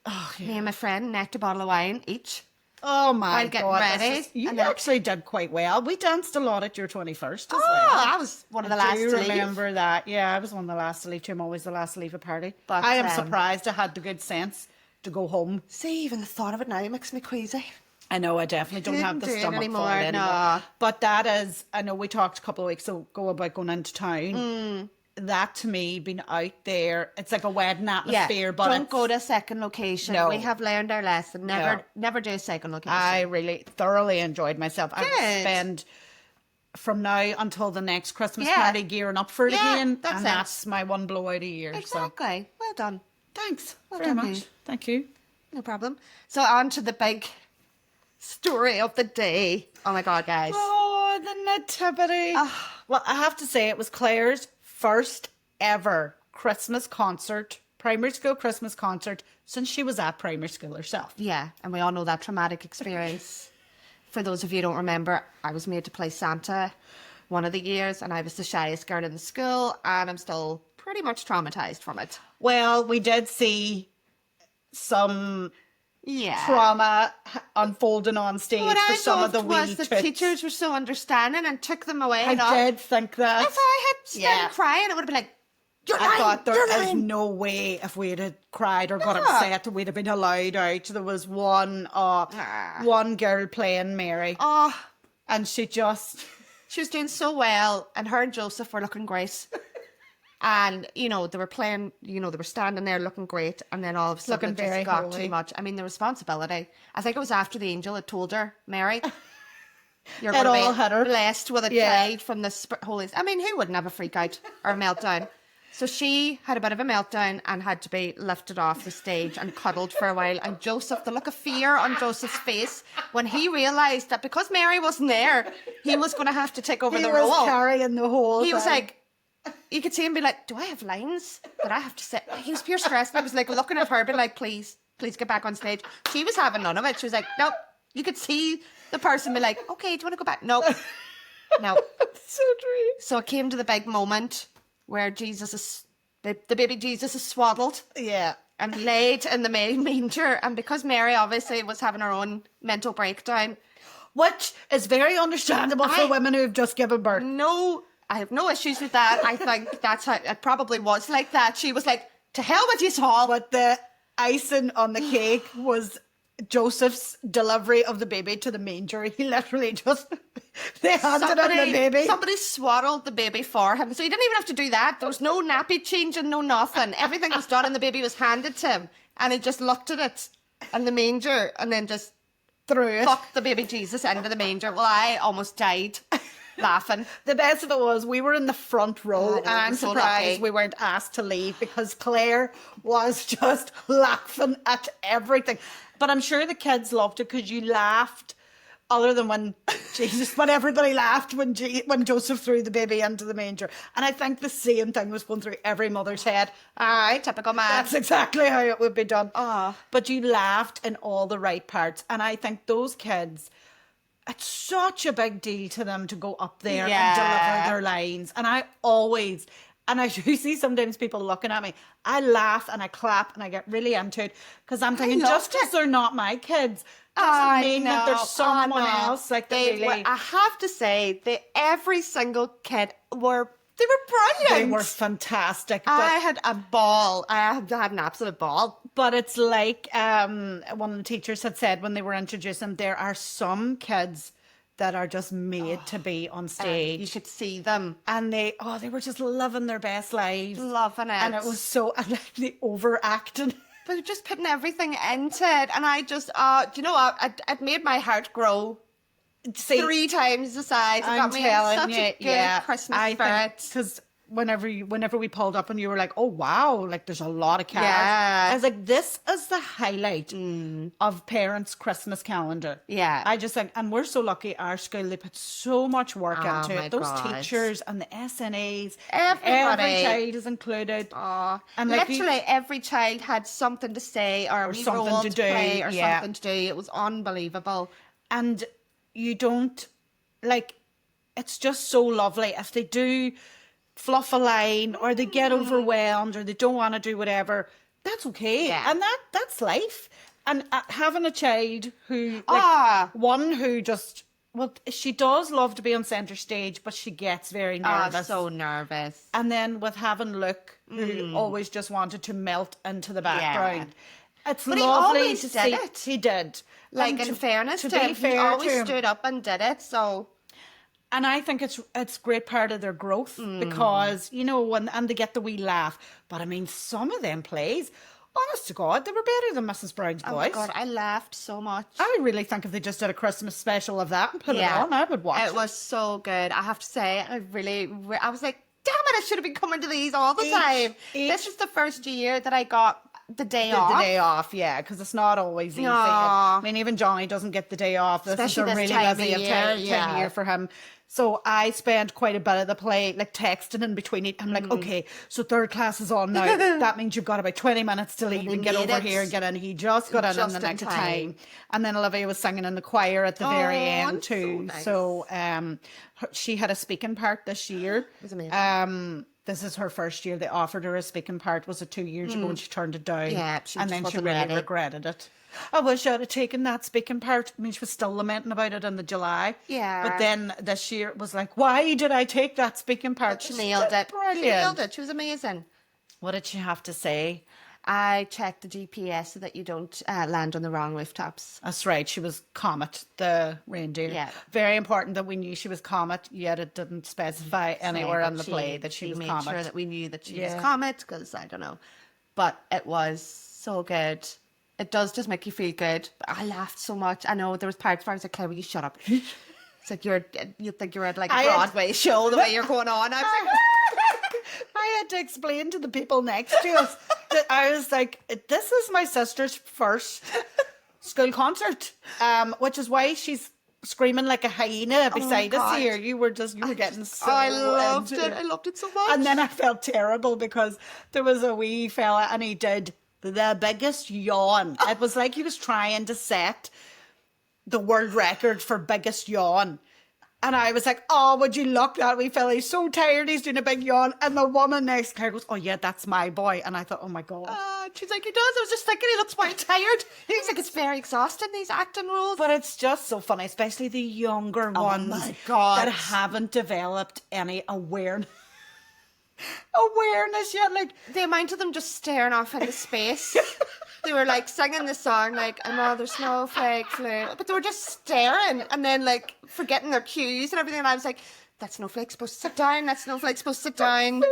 [SPEAKER 2] Oh,
[SPEAKER 1] Me and my friend necked a bottle of wine each.
[SPEAKER 2] Oh my
[SPEAKER 1] While getting
[SPEAKER 2] God.
[SPEAKER 1] ready,
[SPEAKER 2] You
[SPEAKER 1] and then-
[SPEAKER 2] actually did quite well. We danced a lot at your 21st as
[SPEAKER 1] Oh,
[SPEAKER 2] well.
[SPEAKER 1] I was one of the last
[SPEAKER 2] I do
[SPEAKER 1] to leave.
[SPEAKER 2] remember that. Yeah, I was one of the last to leave too. I'm always the last to leave a party.
[SPEAKER 1] But,
[SPEAKER 2] I am surprised I had the good sense to go home.
[SPEAKER 1] See, even the thought of it now makes me queasy.
[SPEAKER 2] I know I definitely don't have the
[SPEAKER 1] Couldn't do it
[SPEAKER 2] stomach
[SPEAKER 1] anymore,
[SPEAKER 2] for it anymore.
[SPEAKER 1] no.
[SPEAKER 2] But that is, I know we talked a couple of weeks ago about going into town. That to me, being out there, it's like a wedding atmosphere. But
[SPEAKER 1] don't
[SPEAKER 2] it's-
[SPEAKER 1] go to a second location.
[SPEAKER 2] No.
[SPEAKER 1] We have learned our lesson. Never do a second location.
[SPEAKER 2] I really thoroughly enjoyed myself. I would
[SPEAKER 1] Good.
[SPEAKER 2] spend from now until the next Christmas
[SPEAKER 1] Yeah.
[SPEAKER 2] party gearing up for it
[SPEAKER 1] Yeah,
[SPEAKER 2] again.
[SPEAKER 1] that's
[SPEAKER 2] And
[SPEAKER 1] it.
[SPEAKER 2] that's my one blowout a year. So
[SPEAKER 1] Exactly. Well done.
[SPEAKER 2] thanks
[SPEAKER 1] Well
[SPEAKER 2] very
[SPEAKER 1] done,
[SPEAKER 2] much.
[SPEAKER 1] you.
[SPEAKER 2] Thank you.
[SPEAKER 1] No problem. So on to the big story of the day. Oh my God, guys.
[SPEAKER 2] Oh, the nativity. Well, I have to say it was Claire's first ever Christmas concert, primary school Christmas concert, since she was at primary school herself.
[SPEAKER 1] Yeah, and we all know that traumatic experience. For those of you who don't remember, I was made to play Santa one of the years, and I was the shyest girl in the school, and I'm still pretty much traumatized from it.
[SPEAKER 2] Well, we did see some
[SPEAKER 1] Yeah.
[SPEAKER 2] trauma unfolding on stage
[SPEAKER 1] What
[SPEAKER 2] for
[SPEAKER 1] I
[SPEAKER 2] some of the
[SPEAKER 1] loved
[SPEAKER 2] wee
[SPEAKER 1] was the
[SPEAKER 2] toots.
[SPEAKER 1] teachers were so understanding and took them away.
[SPEAKER 2] I
[SPEAKER 1] and all.
[SPEAKER 2] did think that.
[SPEAKER 1] If I had started
[SPEAKER 2] Yeah.
[SPEAKER 1] crying, it would have been like, you're
[SPEAKER 2] I
[SPEAKER 1] lying,
[SPEAKER 2] thought there
[SPEAKER 1] you're
[SPEAKER 2] is
[SPEAKER 1] lying.
[SPEAKER 2] no way if we had cried or got
[SPEAKER 1] No.
[SPEAKER 2] upset we'd have been allowed out. There was one girl playing Mary,
[SPEAKER 1] Oh,
[SPEAKER 2] and she just
[SPEAKER 1] she was doing so well, and her and Joseph were looking great. And, they were playing, they were standing there looking great, and then all of a sudden
[SPEAKER 2] Looking
[SPEAKER 1] it just
[SPEAKER 2] very
[SPEAKER 1] got
[SPEAKER 2] holy.
[SPEAKER 1] too much. I mean, the responsibility. I think it was after the angel had told her, Mary, you're
[SPEAKER 2] It
[SPEAKER 1] going to
[SPEAKER 2] all
[SPEAKER 1] be
[SPEAKER 2] hit her.
[SPEAKER 1] blessed with a
[SPEAKER 2] Yeah.
[SPEAKER 1] child from the Holy... I mean, who wouldn't have a freak out or a meltdown? So she had a bit of a meltdown and had to be lifted off the stage and cuddled for a while. And Joseph, the look of fear on Joseph's face when he realised that because Mary wasn't there, he was going to have to take over
[SPEAKER 2] he
[SPEAKER 1] the
[SPEAKER 2] was
[SPEAKER 1] role.
[SPEAKER 2] carrying the whole
[SPEAKER 1] He was
[SPEAKER 2] thing.
[SPEAKER 1] like, you could see him be like, do I have lines that I have to say? He was pure stressed. I was like looking at her, be like, please get back on stage. She was having none of it. She was like, nope. You could see the person be like, okay, do you want to go back? Nope. No.
[SPEAKER 2] so true.
[SPEAKER 1] So it came to the big moment where the baby Jesus is swaddled
[SPEAKER 2] Yeah.
[SPEAKER 1] and laid in the manger. And because Mary obviously was having her own mental breakdown,
[SPEAKER 2] Which is very understandable for women who have just given birth.
[SPEAKER 1] I have no issues with that. I think that's how it probably was like that. She was like, to hell with you all.
[SPEAKER 2] But the icing on the cake was Joseph's delivery of the baby to the manger. He literally just, they handed him the baby.
[SPEAKER 1] Somebody swaddled the baby for him. So he didn't even have to do that. There was no nappy changing, no nothing. Everything was done and the baby was handed to him. And he just looked at it and the manger and then just
[SPEAKER 2] Through it.
[SPEAKER 1] fucked the baby Jesus into the manger. Well, I almost died laughing.
[SPEAKER 2] The best of it was we were in the front row,
[SPEAKER 1] Oh,
[SPEAKER 2] and I'm
[SPEAKER 1] so
[SPEAKER 2] surprised
[SPEAKER 1] lucky.
[SPEAKER 2] we weren't asked to leave because Claire was just laughing at everything. But I'm sure the kids loved it because you laughed, other than when when everybody laughed when Joseph threw the baby into the manger. And I think the same thing was going through every mother's head.
[SPEAKER 1] Aye, typical man.
[SPEAKER 2] That's exactly how it would be done.
[SPEAKER 1] Oh.
[SPEAKER 2] But you laughed in all the right parts. And I think those kids, it's such a big deal to them to go up there
[SPEAKER 1] Yeah.
[SPEAKER 2] and deliver their lines. And I always, and I do see sometimes people looking at me, I laugh and I clap and I get really into it because I'm thinking,
[SPEAKER 1] loved
[SPEAKER 2] just because
[SPEAKER 1] it.
[SPEAKER 2] they're not my kids doesn't mean that there's someone else like that
[SPEAKER 1] they
[SPEAKER 2] really...
[SPEAKER 1] I have to say, every single kid they were brilliant.
[SPEAKER 2] They were fantastic.
[SPEAKER 1] I had a ball. I had an absolute ball.
[SPEAKER 2] But it's like one of the teachers had said when they were introducing, there are some kids that are just made to be on stage.
[SPEAKER 1] You could see them
[SPEAKER 2] And they were just living their best lives.
[SPEAKER 1] loving it.
[SPEAKER 2] And it was so, and like the overacting.
[SPEAKER 1] But just putting everything into it. And I just, do you know what? It made my heart grow
[SPEAKER 2] See,
[SPEAKER 1] 3 times the size. It
[SPEAKER 2] I'm
[SPEAKER 1] got me in
[SPEAKER 2] telling
[SPEAKER 1] such
[SPEAKER 2] you,
[SPEAKER 1] a good
[SPEAKER 2] yeah.
[SPEAKER 1] Christmas spirit.
[SPEAKER 2] Because whenever we pulled up and you were like, oh wow, like there's a lot of cars.
[SPEAKER 1] Yeah.
[SPEAKER 2] I was like, this is the highlight of parents' Christmas calendar.
[SPEAKER 1] Yeah.
[SPEAKER 2] I just think, and we're so lucky our school, they put so much work
[SPEAKER 1] Oh,
[SPEAKER 2] into
[SPEAKER 1] my
[SPEAKER 2] it. Those
[SPEAKER 1] God.
[SPEAKER 2] teachers and the SNAs,
[SPEAKER 1] Everybody.
[SPEAKER 2] every child is included.
[SPEAKER 1] Oh,
[SPEAKER 2] And like
[SPEAKER 1] literally every child had something to say or a wee
[SPEAKER 2] something
[SPEAKER 1] role
[SPEAKER 2] to
[SPEAKER 1] to
[SPEAKER 2] do,
[SPEAKER 1] play or
[SPEAKER 2] yeah.
[SPEAKER 1] something to do. It was unbelievable.
[SPEAKER 2] And you don't, like, it's just so lovely if they do fluff a line or they get overwhelmed or they don't want to do whatever. That's okay.
[SPEAKER 1] Yeah.
[SPEAKER 2] And that's life. And having a child who, one who just, well, she does love to be on centre stage, but she gets very nervous.
[SPEAKER 1] So nervous.
[SPEAKER 2] And then with having Luke, who always just wanted to melt into the background. It's
[SPEAKER 1] But he
[SPEAKER 2] lovely
[SPEAKER 1] always
[SPEAKER 2] to
[SPEAKER 1] did
[SPEAKER 2] see.
[SPEAKER 1] it.
[SPEAKER 2] He did.
[SPEAKER 1] Like,
[SPEAKER 2] And
[SPEAKER 1] in fairness to
[SPEAKER 2] be
[SPEAKER 1] him,
[SPEAKER 2] fair
[SPEAKER 1] he always
[SPEAKER 2] to him.
[SPEAKER 1] stood up and did it, so...
[SPEAKER 2] And I think it's a great part of their growth because, you know, and they get the wee laugh. But I mean, some of them plays, honest to God, they were better than Mrs. Brown's Boys.
[SPEAKER 1] Oh my God, I laughed so much.
[SPEAKER 2] I really think if they just did a Christmas special of that and put it on, I would watch it.
[SPEAKER 1] It was so good. I have to say, I was like, damn it, I should have been coming to these all the time. This is the first year that I got the day off.
[SPEAKER 2] The day off, yeah, because it's not always easy.
[SPEAKER 1] No.
[SPEAKER 2] I mean, even Johnny doesn't get the day off. This
[SPEAKER 1] Especially
[SPEAKER 2] is a
[SPEAKER 1] this
[SPEAKER 2] really
[SPEAKER 1] time
[SPEAKER 2] busy
[SPEAKER 1] of
[SPEAKER 2] time
[SPEAKER 1] year,
[SPEAKER 2] of year for him. So I spend quite a bit of the play like texting in between it. I'm like, okay, so third class is on now. That means you've got about 20 minutes to leave and get over here and get in. He just got in the nick of time. And then Olivia was singing in the choir at the very end too. So nice. She had a speaking part this year.
[SPEAKER 1] It was amazing.
[SPEAKER 2] This is her first year. They offered her a speaking part. Was it 2 years ago? And she turned it down.
[SPEAKER 1] Yeah,
[SPEAKER 2] and then she
[SPEAKER 1] wasn't
[SPEAKER 2] really
[SPEAKER 1] ready.
[SPEAKER 2] regretted it. I wish I'd have taken that speaking part. I mean, she was still lamenting about it in the July.
[SPEAKER 1] Yeah.
[SPEAKER 2] But then this year it was like, why did I take that speaking part?
[SPEAKER 1] She nailed it.
[SPEAKER 2] Brilliant.
[SPEAKER 1] She nailed it. She was amazing.
[SPEAKER 2] What did she have to say?
[SPEAKER 1] I checked the GPS so that you don't land on the wrong rooftops.
[SPEAKER 2] That's right. She was Comet, the reindeer.
[SPEAKER 1] Yeah.
[SPEAKER 2] Very important that we knew she was Comet, yet it didn't specify anywhere in the play that she was
[SPEAKER 1] made
[SPEAKER 2] Comet.
[SPEAKER 1] sure that we knew that she
[SPEAKER 2] Yeah.
[SPEAKER 1] was Comet, because I don't know. But it was so good. It does just make you feel good. I laughed so much. I know there was parts where I was like, Claire, will you shut up? It's like you think you're at like a Broadway show the way you're going on. I was like,
[SPEAKER 2] I had to explain to the people next to us that I was like, this is my sister's first school concert, which is why she's screaming like a hyena beside us here. You were getting so
[SPEAKER 1] I loved
[SPEAKER 2] into
[SPEAKER 1] it. I loved it so much.
[SPEAKER 2] And then I felt terrible because there was a wee fella and he did the biggest yawn. It was like he was trying to set the world record for biggest yawn. And I was like, oh, would you look that wee fella? He's so tired, he's doing a big yawn. And the woman next to her goes, oh yeah, that's my boy. And I thought, oh my God.
[SPEAKER 1] She's like, he does. I was just thinking he looks quite tired. He's like, it's very exhausting, these acting roles.
[SPEAKER 2] But it's just so funny, especially the younger ones
[SPEAKER 1] my God.
[SPEAKER 2] that haven't developed any awareness yet. Like,
[SPEAKER 1] the amount of them just staring off into space. They were like singing the song like another snowflake flew, but they were just staring and then like forgetting their cues and everything. And I was like, that snowflake's supposed to sit down. That snowflake's supposed to sit down.
[SPEAKER 2] and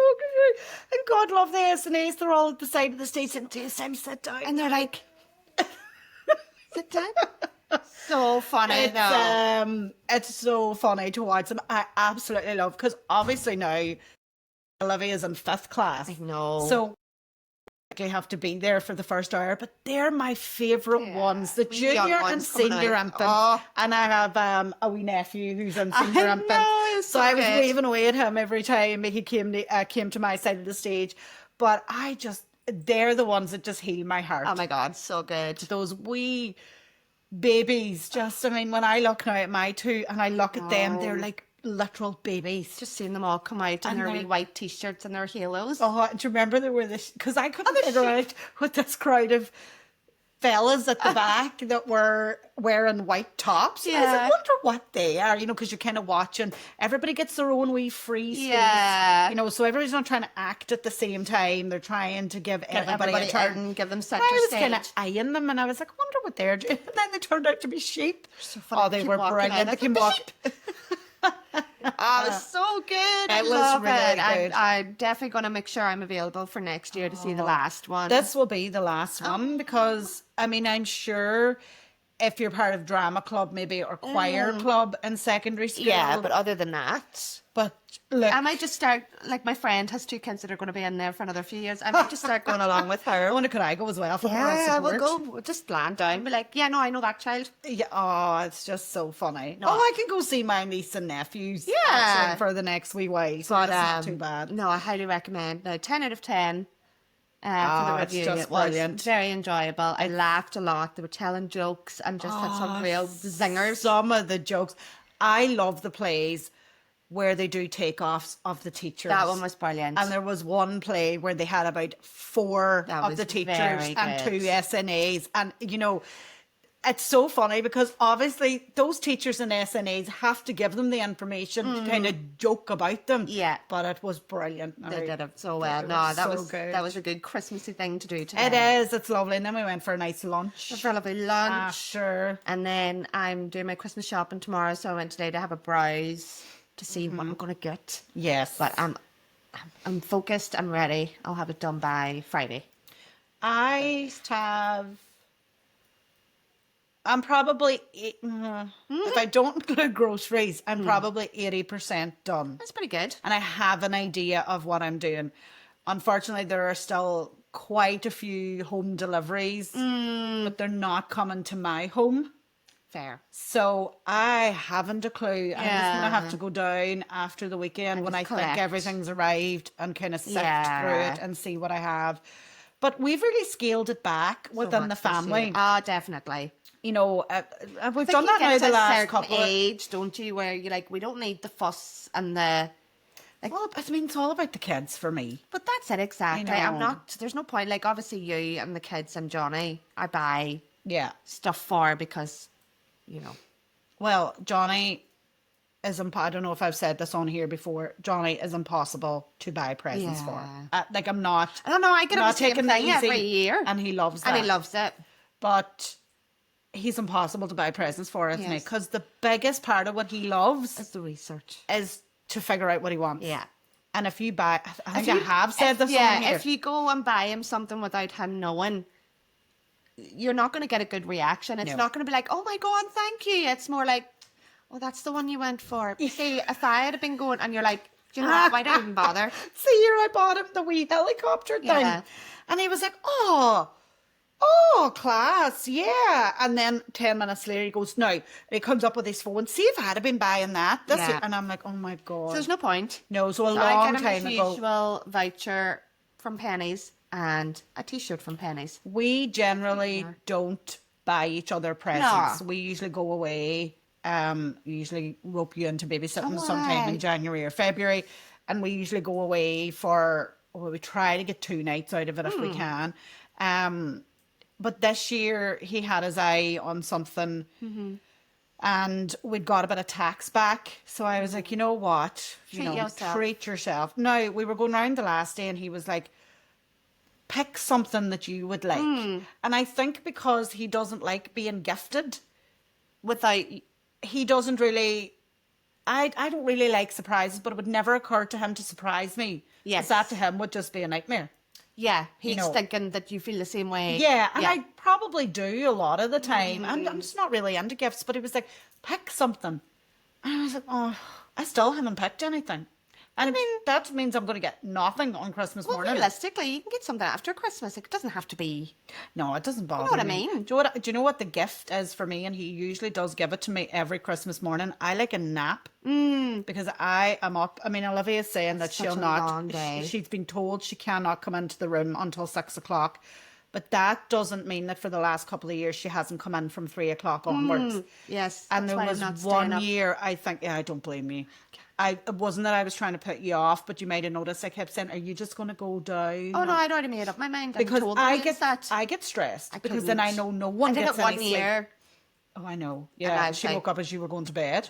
[SPEAKER 2] God love the S&A's, they're all at the side of the stage and Sam, sit down.
[SPEAKER 1] And they're like, sit down. So funny though.
[SPEAKER 2] It's so funny to watch them. I absolutely love, because obviously now Olivia's in 5th class.
[SPEAKER 1] I know.
[SPEAKER 2] So they have to be there for the first hour, but they're my favourite ones, the
[SPEAKER 1] wee young
[SPEAKER 2] junior
[SPEAKER 1] ones
[SPEAKER 2] and
[SPEAKER 1] coming
[SPEAKER 2] senior
[SPEAKER 1] out.
[SPEAKER 2] infant.
[SPEAKER 1] Oh.
[SPEAKER 2] And I have a wee nephew who's in senior infant.
[SPEAKER 1] know, it's
[SPEAKER 2] so
[SPEAKER 1] so
[SPEAKER 2] I was
[SPEAKER 1] good.
[SPEAKER 2] waving away at him every time he came to my side of the stage. But they're the ones that just heal my heart.
[SPEAKER 1] Oh my God, so good.
[SPEAKER 2] Those wee babies, I mean, when I look now at my two and I look at them, they're like literal babies.
[SPEAKER 1] Just seeing them all come out in
[SPEAKER 2] And
[SPEAKER 1] their
[SPEAKER 2] they're-
[SPEAKER 1] wee white t-shirts and their halos.
[SPEAKER 2] Oh, do you remember there were this? Because I couldn't figure out what this crowd of fellas at the back that were wearing white tops. And I was like, I wonder what they are, because you're kind of watching. Everybody gets their own wee free space.
[SPEAKER 1] Yeah.
[SPEAKER 2] So everybody's not trying to act at the same time. They're trying to give everybody a turn.
[SPEAKER 1] in, give them center
[SPEAKER 2] I was
[SPEAKER 1] stage.
[SPEAKER 2] kind of eyeing them and I was like, I wonder what they're doing. And then they turned out to be sheep.
[SPEAKER 1] So funny.
[SPEAKER 2] Oh, they
[SPEAKER 1] Keep
[SPEAKER 2] were
[SPEAKER 1] walking
[SPEAKER 2] brilliant.
[SPEAKER 1] in.
[SPEAKER 2] They came walk.
[SPEAKER 1] Oh, it was so good. I
[SPEAKER 2] It was
[SPEAKER 1] love
[SPEAKER 2] really
[SPEAKER 1] it.
[SPEAKER 2] good.
[SPEAKER 1] I'm definitely going to make sure I'm available for next year to see the last one.
[SPEAKER 2] This will be the last one because, I mean, I'm sure if you're part of drama club maybe or choir club in secondary school.
[SPEAKER 1] yeah, but other than that,
[SPEAKER 2] But look,
[SPEAKER 1] I might just start, like my friend has 2 kids that are going to be in there for another few years. I might just start going along with her.
[SPEAKER 2] I wonder could I go as well for moral
[SPEAKER 1] Yeah, we'll
[SPEAKER 2] support?
[SPEAKER 1] go. We'll just land down. Be like, yeah, no, I know that child.
[SPEAKER 2] Yeah, oh, it's just so funny. Oh, I can go see my niece and nephews.
[SPEAKER 1] Yeah.
[SPEAKER 2] actually, for the next wee while. So
[SPEAKER 1] But
[SPEAKER 2] that's not too bad.
[SPEAKER 1] No, I highly recommend. No, 10 out of 10. For the
[SPEAKER 2] it's
[SPEAKER 1] review,
[SPEAKER 2] just
[SPEAKER 1] it was
[SPEAKER 2] brilliant.
[SPEAKER 1] very enjoyable. I laughed a lot. They were telling jokes and just had some real zingers.
[SPEAKER 2] Some of the jokes. I love the plays where they do takeoffs of the teachers.
[SPEAKER 1] That one was brilliant.
[SPEAKER 2] And there was one play where they had about 4
[SPEAKER 1] That
[SPEAKER 2] of
[SPEAKER 1] was
[SPEAKER 2] the teachers
[SPEAKER 1] very
[SPEAKER 2] and
[SPEAKER 1] good.
[SPEAKER 2] 2 SNAs. And, you know, it's so funny because obviously those teachers and SNAs have to give them the information to kind of joke about them.
[SPEAKER 1] Yeah.
[SPEAKER 2] But it was brilliant.
[SPEAKER 1] They did it so well.
[SPEAKER 2] It
[SPEAKER 1] No,
[SPEAKER 2] was
[SPEAKER 1] that
[SPEAKER 2] so
[SPEAKER 1] was
[SPEAKER 2] good.
[SPEAKER 1] that was a good Christmassy thing to do today.
[SPEAKER 2] It is. It's lovely. And then we went for a nice lunch.
[SPEAKER 1] For a lovely lunch.
[SPEAKER 2] After.
[SPEAKER 1] And then I'm doing my Christmas shopping tomorrow, so I went today to have a browse to see what I'm going to get.
[SPEAKER 2] Yes.
[SPEAKER 1] But I'm focused. I'm ready. I'll have it done by Friday.
[SPEAKER 2] I'm probably, if I don't include groceries, I'm probably 80% done.
[SPEAKER 1] That's pretty good.
[SPEAKER 2] And I have an idea of what I'm doing. Unfortunately, there are still quite a few home deliveries, but they're not coming to my home.
[SPEAKER 1] Fair.
[SPEAKER 2] So I haven't a clue. I'm just going to have
[SPEAKER 1] Yeah.
[SPEAKER 2] to go down after the weekend when I
[SPEAKER 1] just
[SPEAKER 2] think
[SPEAKER 1] collect.
[SPEAKER 2] everything's arrived and kind of sift
[SPEAKER 1] Yeah.
[SPEAKER 2] through it and see what I have. But we've really scaled it back within the
[SPEAKER 1] much this year.
[SPEAKER 2] family.
[SPEAKER 1] Oh, definitely.
[SPEAKER 2] You know, we've
[SPEAKER 1] I
[SPEAKER 2] done
[SPEAKER 1] think
[SPEAKER 2] that
[SPEAKER 1] you
[SPEAKER 2] now
[SPEAKER 1] get to
[SPEAKER 2] the
[SPEAKER 1] a
[SPEAKER 2] last
[SPEAKER 1] certain
[SPEAKER 2] couple of...
[SPEAKER 1] age, don't you, where you're like, we don't need the fuss and the...
[SPEAKER 2] Well, I mean, it's all about the kids for me.
[SPEAKER 1] But that's it, exactly.
[SPEAKER 2] I
[SPEAKER 1] I'm
[SPEAKER 2] know.
[SPEAKER 1] not... There's no point. Like, obviously, you and the kids and Johnny, I buy
[SPEAKER 2] Yeah.
[SPEAKER 1] stuff for because, you know...
[SPEAKER 2] Well, Johnny is... I don't know if I've said this on here before. Johnny is impossible to buy presents for.
[SPEAKER 1] Yeah.
[SPEAKER 2] Like, I'm not...
[SPEAKER 1] I don't know, I get
[SPEAKER 2] not
[SPEAKER 1] up the same
[SPEAKER 2] taking the
[SPEAKER 1] thing every
[SPEAKER 2] easy,
[SPEAKER 1] year.
[SPEAKER 2] and he loves that.
[SPEAKER 1] And he loves it.
[SPEAKER 2] But he's impossible to buy presents for, isn't he?
[SPEAKER 1] Yes.
[SPEAKER 2] Because the biggest part of what he loves
[SPEAKER 1] It's the research.
[SPEAKER 2] is to figure out what he wants.
[SPEAKER 1] Yeah.
[SPEAKER 2] And if you buy... I think I have said this on
[SPEAKER 1] Yeah,
[SPEAKER 2] here.
[SPEAKER 1] if you go and buy him something without him knowing, you're not going to get a good reaction. It's
[SPEAKER 2] No.
[SPEAKER 1] not going to be like, oh my God, thank you. It's more like, oh, that's the one you went for. See, if I had been going and you're like, do you know what, why did I even bother?
[SPEAKER 2] See, here I bought him the wee helicopter thing.
[SPEAKER 1] Yeah.
[SPEAKER 2] And he was like, oh, class, yeah. And then 10 minutes later, he goes, no. And he comes up with his phone. See if I had been buying that.
[SPEAKER 1] Yeah.
[SPEAKER 2] And I'm like, oh my God.
[SPEAKER 1] So there's no point.
[SPEAKER 2] No, so a
[SPEAKER 1] So
[SPEAKER 2] long
[SPEAKER 1] I get him
[SPEAKER 2] time
[SPEAKER 1] his
[SPEAKER 2] ago.
[SPEAKER 1] usual voucher from Pennies and a t-shirt from Pennies.
[SPEAKER 2] We generally don't buy each other presents.
[SPEAKER 1] No.
[SPEAKER 2] We usually go away. Usually rope you into babysitting sometime
[SPEAKER 1] Away.
[SPEAKER 2] in January or February. And we usually go away for, we try to get 2 nights out of it if we can. But this year he had his eye on something and we'd got a bit of tax back. So I was like, you know what?
[SPEAKER 1] Treat yourself.
[SPEAKER 2] Treat yourself. Now, we were going round the last day and he was like, pick something that you would like. And I think because he doesn't like being gifted,
[SPEAKER 1] Without,
[SPEAKER 2] he doesn't really... I don't really like surprises, but it would never occur to him to surprise me.
[SPEAKER 1] Yes.
[SPEAKER 2] 'Cause that to him would just be a nightmare.
[SPEAKER 1] yeah, he's
[SPEAKER 2] know.
[SPEAKER 1] thinking that you feel the same way.
[SPEAKER 2] Yeah, and I probably do a lot of the time. I'm just not really into gifts, but he was like, pick something. And I was like, oh, I still haven't picked anything. And I mean, that means I'm going to get nothing on Christmas
[SPEAKER 1] Well,
[SPEAKER 2] morning.
[SPEAKER 1] realistically, you can get something after Christmas. It doesn't have to be...
[SPEAKER 2] No, it doesn't bother
[SPEAKER 1] what I
[SPEAKER 2] me.
[SPEAKER 1] mean?
[SPEAKER 2] Do you know what the gift is for me? And he usually does give it to me every Christmas morning. I like a nap because I am up. I mean, Olivia's saying that
[SPEAKER 1] Such
[SPEAKER 2] she'll
[SPEAKER 1] a
[SPEAKER 2] not.
[SPEAKER 1] long day.
[SPEAKER 2] She's been told she cannot come into the room until 6 o'clock. But that doesn't mean that for the last couple of years she hasn't come in from 3 o'clock onwards.
[SPEAKER 1] Yes,
[SPEAKER 2] And
[SPEAKER 1] that's
[SPEAKER 2] there
[SPEAKER 1] why I'm
[SPEAKER 2] was
[SPEAKER 1] not staying
[SPEAKER 2] one
[SPEAKER 1] up.
[SPEAKER 2] year, I think, I don't blame you. It wasn't that I was trying to put you off, but you might have noticed I kept saying, are you just going to go down?
[SPEAKER 1] Oh, no, I'd already made up my mind. I'm
[SPEAKER 2] Because
[SPEAKER 1] told
[SPEAKER 2] I
[SPEAKER 1] against that.
[SPEAKER 2] get stressed
[SPEAKER 1] I
[SPEAKER 2] because then I know
[SPEAKER 1] couldn't.
[SPEAKER 2] no one
[SPEAKER 1] I did
[SPEAKER 2] gets
[SPEAKER 1] it 1
[SPEAKER 2] any sleep.
[SPEAKER 1] year,
[SPEAKER 2] Oh, I know.
[SPEAKER 1] I
[SPEAKER 2] Yeah,
[SPEAKER 1] was
[SPEAKER 2] she
[SPEAKER 1] like-
[SPEAKER 2] woke up as you were going to bed.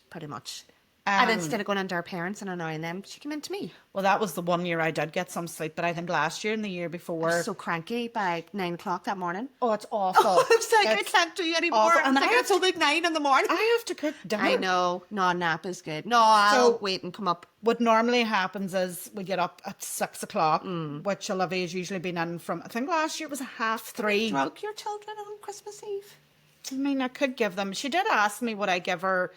[SPEAKER 1] pretty much. And
[SPEAKER 2] Um,
[SPEAKER 1] instead of going into our parents and annoying them, she came into me.
[SPEAKER 2] Well, that was the 1 year I did get some sleep, but I think last year and the year
[SPEAKER 1] I
[SPEAKER 2] before.
[SPEAKER 1] was so cranky by 9 o'clock that morning.
[SPEAKER 2] Oh, it's awful.
[SPEAKER 1] I was like, I
[SPEAKER 2] It's
[SPEAKER 1] can't do you anymore.
[SPEAKER 2] awful.
[SPEAKER 1] I
[SPEAKER 2] And
[SPEAKER 1] was like,
[SPEAKER 2] I
[SPEAKER 1] it's
[SPEAKER 2] have
[SPEAKER 1] only 9 in the morning.
[SPEAKER 2] I have to cook dinner.
[SPEAKER 1] I know. No, nap is good. No, I'll
[SPEAKER 2] So-
[SPEAKER 1] wait and come up.
[SPEAKER 2] What normally happens is we get up at 6 o'clock,
[SPEAKER 1] Mm.
[SPEAKER 2] which Olivia's usually been in from, I think last year it was 3:30.
[SPEAKER 1] Drug your children on Christmas Eve.
[SPEAKER 2] I mean, I could give them. She did ask me would I give her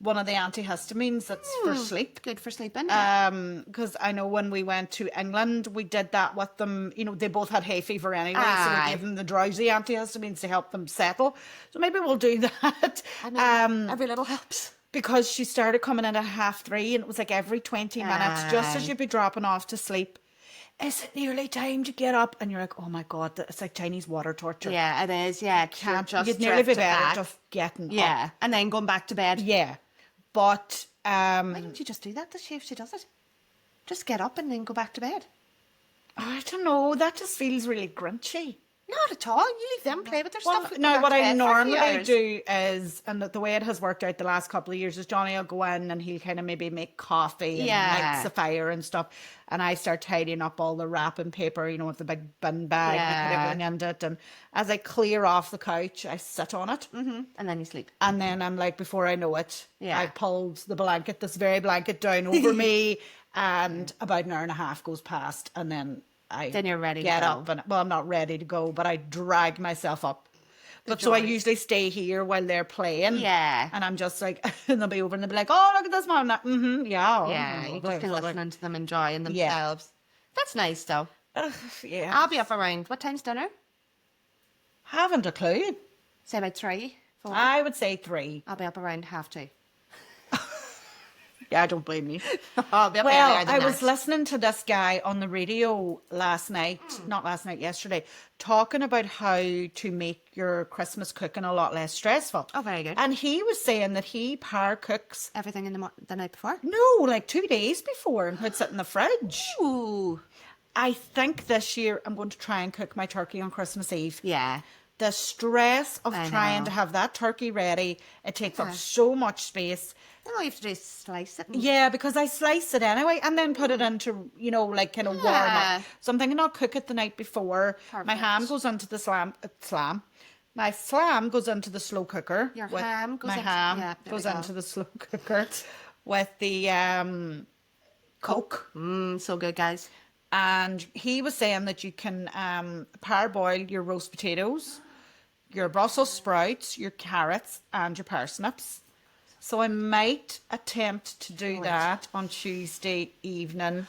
[SPEAKER 2] one of the antihistamines that's for sleep.
[SPEAKER 1] Good for sleeping.
[SPEAKER 2] Because I know when we went to England, we did that with them. You know, they both had hay fever anyway, so
[SPEAKER 1] Aye.
[SPEAKER 2] we gave them the drowsy antihistamines to help them settle. So maybe we'll do that.
[SPEAKER 1] I know. Every little helps.
[SPEAKER 2] Because she started coming in at 3:30, and it was like every 20 minutes, just as
[SPEAKER 1] Aye.
[SPEAKER 2] you'd be dropping off to sleep. Is it nearly time to get up? And you're like, oh my God, it's like Chinese water torture.
[SPEAKER 1] Yeah, it is. Yeah,
[SPEAKER 2] Can't,
[SPEAKER 1] just
[SPEAKER 2] you'd nearly be
[SPEAKER 1] drifted
[SPEAKER 2] better
[SPEAKER 1] back.
[SPEAKER 2] just getting up.
[SPEAKER 1] Yeah, and then going back to bed.
[SPEAKER 2] Yeah. But
[SPEAKER 1] Why don't you just do that this year if she does it? Just get up and then go back to bed.
[SPEAKER 2] I don't know. That just feels really grinchy.
[SPEAKER 1] Not at all. You leave them play with their
[SPEAKER 2] Well,
[SPEAKER 1] stuff.
[SPEAKER 2] no,
[SPEAKER 1] Go
[SPEAKER 2] what
[SPEAKER 1] back to
[SPEAKER 2] I
[SPEAKER 1] bed for a few
[SPEAKER 2] normally
[SPEAKER 1] hours.
[SPEAKER 2] do is, and the way it has worked out the last couple of years is Johnny will go in and he'll kind of maybe make coffee and lights the fire and stuff. And I start tidying up all the wrapping paper, you know, with the big bin bag and I put everything in it. And as I clear off the couch, I sit on it.
[SPEAKER 1] And then you sleep.
[SPEAKER 2] And then I'm like, before I know it,
[SPEAKER 1] Yeah.
[SPEAKER 2] I pulled the blanket, this very blanket down over me. And about an hour and a half goes past. And then
[SPEAKER 1] Then you're ready to
[SPEAKER 2] get
[SPEAKER 1] go.
[SPEAKER 2] up and well, I'm not ready to go, but I drag myself up. But so I usually stay here while they're playing.
[SPEAKER 1] Yeah.
[SPEAKER 2] And I'm just like, and they'll be over and they'll be like, oh, look at this, mom. Yeah.
[SPEAKER 1] Yeah, you just can listening to them enjoying themselves. That's nice though.
[SPEAKER 2] Yeah.
[SPEAKER 1] I'll be up around, what time's dinner?
[SPEAKER 2] Haven't a clue.
[SPEAKER 1] Say about 3, 4.
[SPEAKER 2] I would say 3.
[SPEAKER 1] I'll be up around 2:30.
[SPEAKER 2] Yeah, I don't blame you.
[SPEAKER 1] I'll be up
[SPEAKER 2] Well,
[SPEAKER 1] earlier than
[SPEAKER 2] I was
[SPEAKER 1] that.
[SPEAKER 2] listening to this guy on the radio last night, not last night, yesterday, talking about how to make your Christmas cooking a lot less stressful.
[SPEAKER 1] Oh, very good.
[SPEAKER 2] And he was saying that he power cooks,
[SPEAKER 1] Everything in the night before?
[SPEAKER 2] no, like 2 days before and puts it in the fridge.
[SPEAKER 1] Ooh.
[SPEAKER 2] I think this year I'm going to try and cook my turkey on Christmas Eve.
[SPEAKER 1] Yeah.
[SPEAKER 2] The stress of
[SPEAKER 1] I
[SPEAKER 2] trying
[SPEAKER 1] know.
[SPEAKER 2] to have that turkey ready, it takes up so much space.
[SPEAKER 1] Then all you have to do is slice it.
[SPEAKER 2] Yeah, because I slice it anyway and then put it into, you know, like kind of warm
[SPEAKER 1] Yeah.
[SPEAKER 2] up. So I'm thinking I'll cook it the night before. My
[SPEAKER 1] Perfect.
[SPEAKER 2] ham goes into the My slam goes into the slow cooker.
[SPEAKER 1] Your ham goes
[SPEAKER 2] my
[SPEAKER 1] into-
[SPEAKER 2] ham
[SPEAKER 1] yeah, there we
[SPEAKER 2] goes
[SPEAKER 1] go.
[SPEAKER 2] into the slow cooker with the Coke.
[SPEAKER 1] So good, guys.
[SPEAKER 2] And he was saying that you can parboil your roast potatoes, your Brussels sprouts, your carrots, and your parsnips. So I might attempt to do that on Tuesday evening.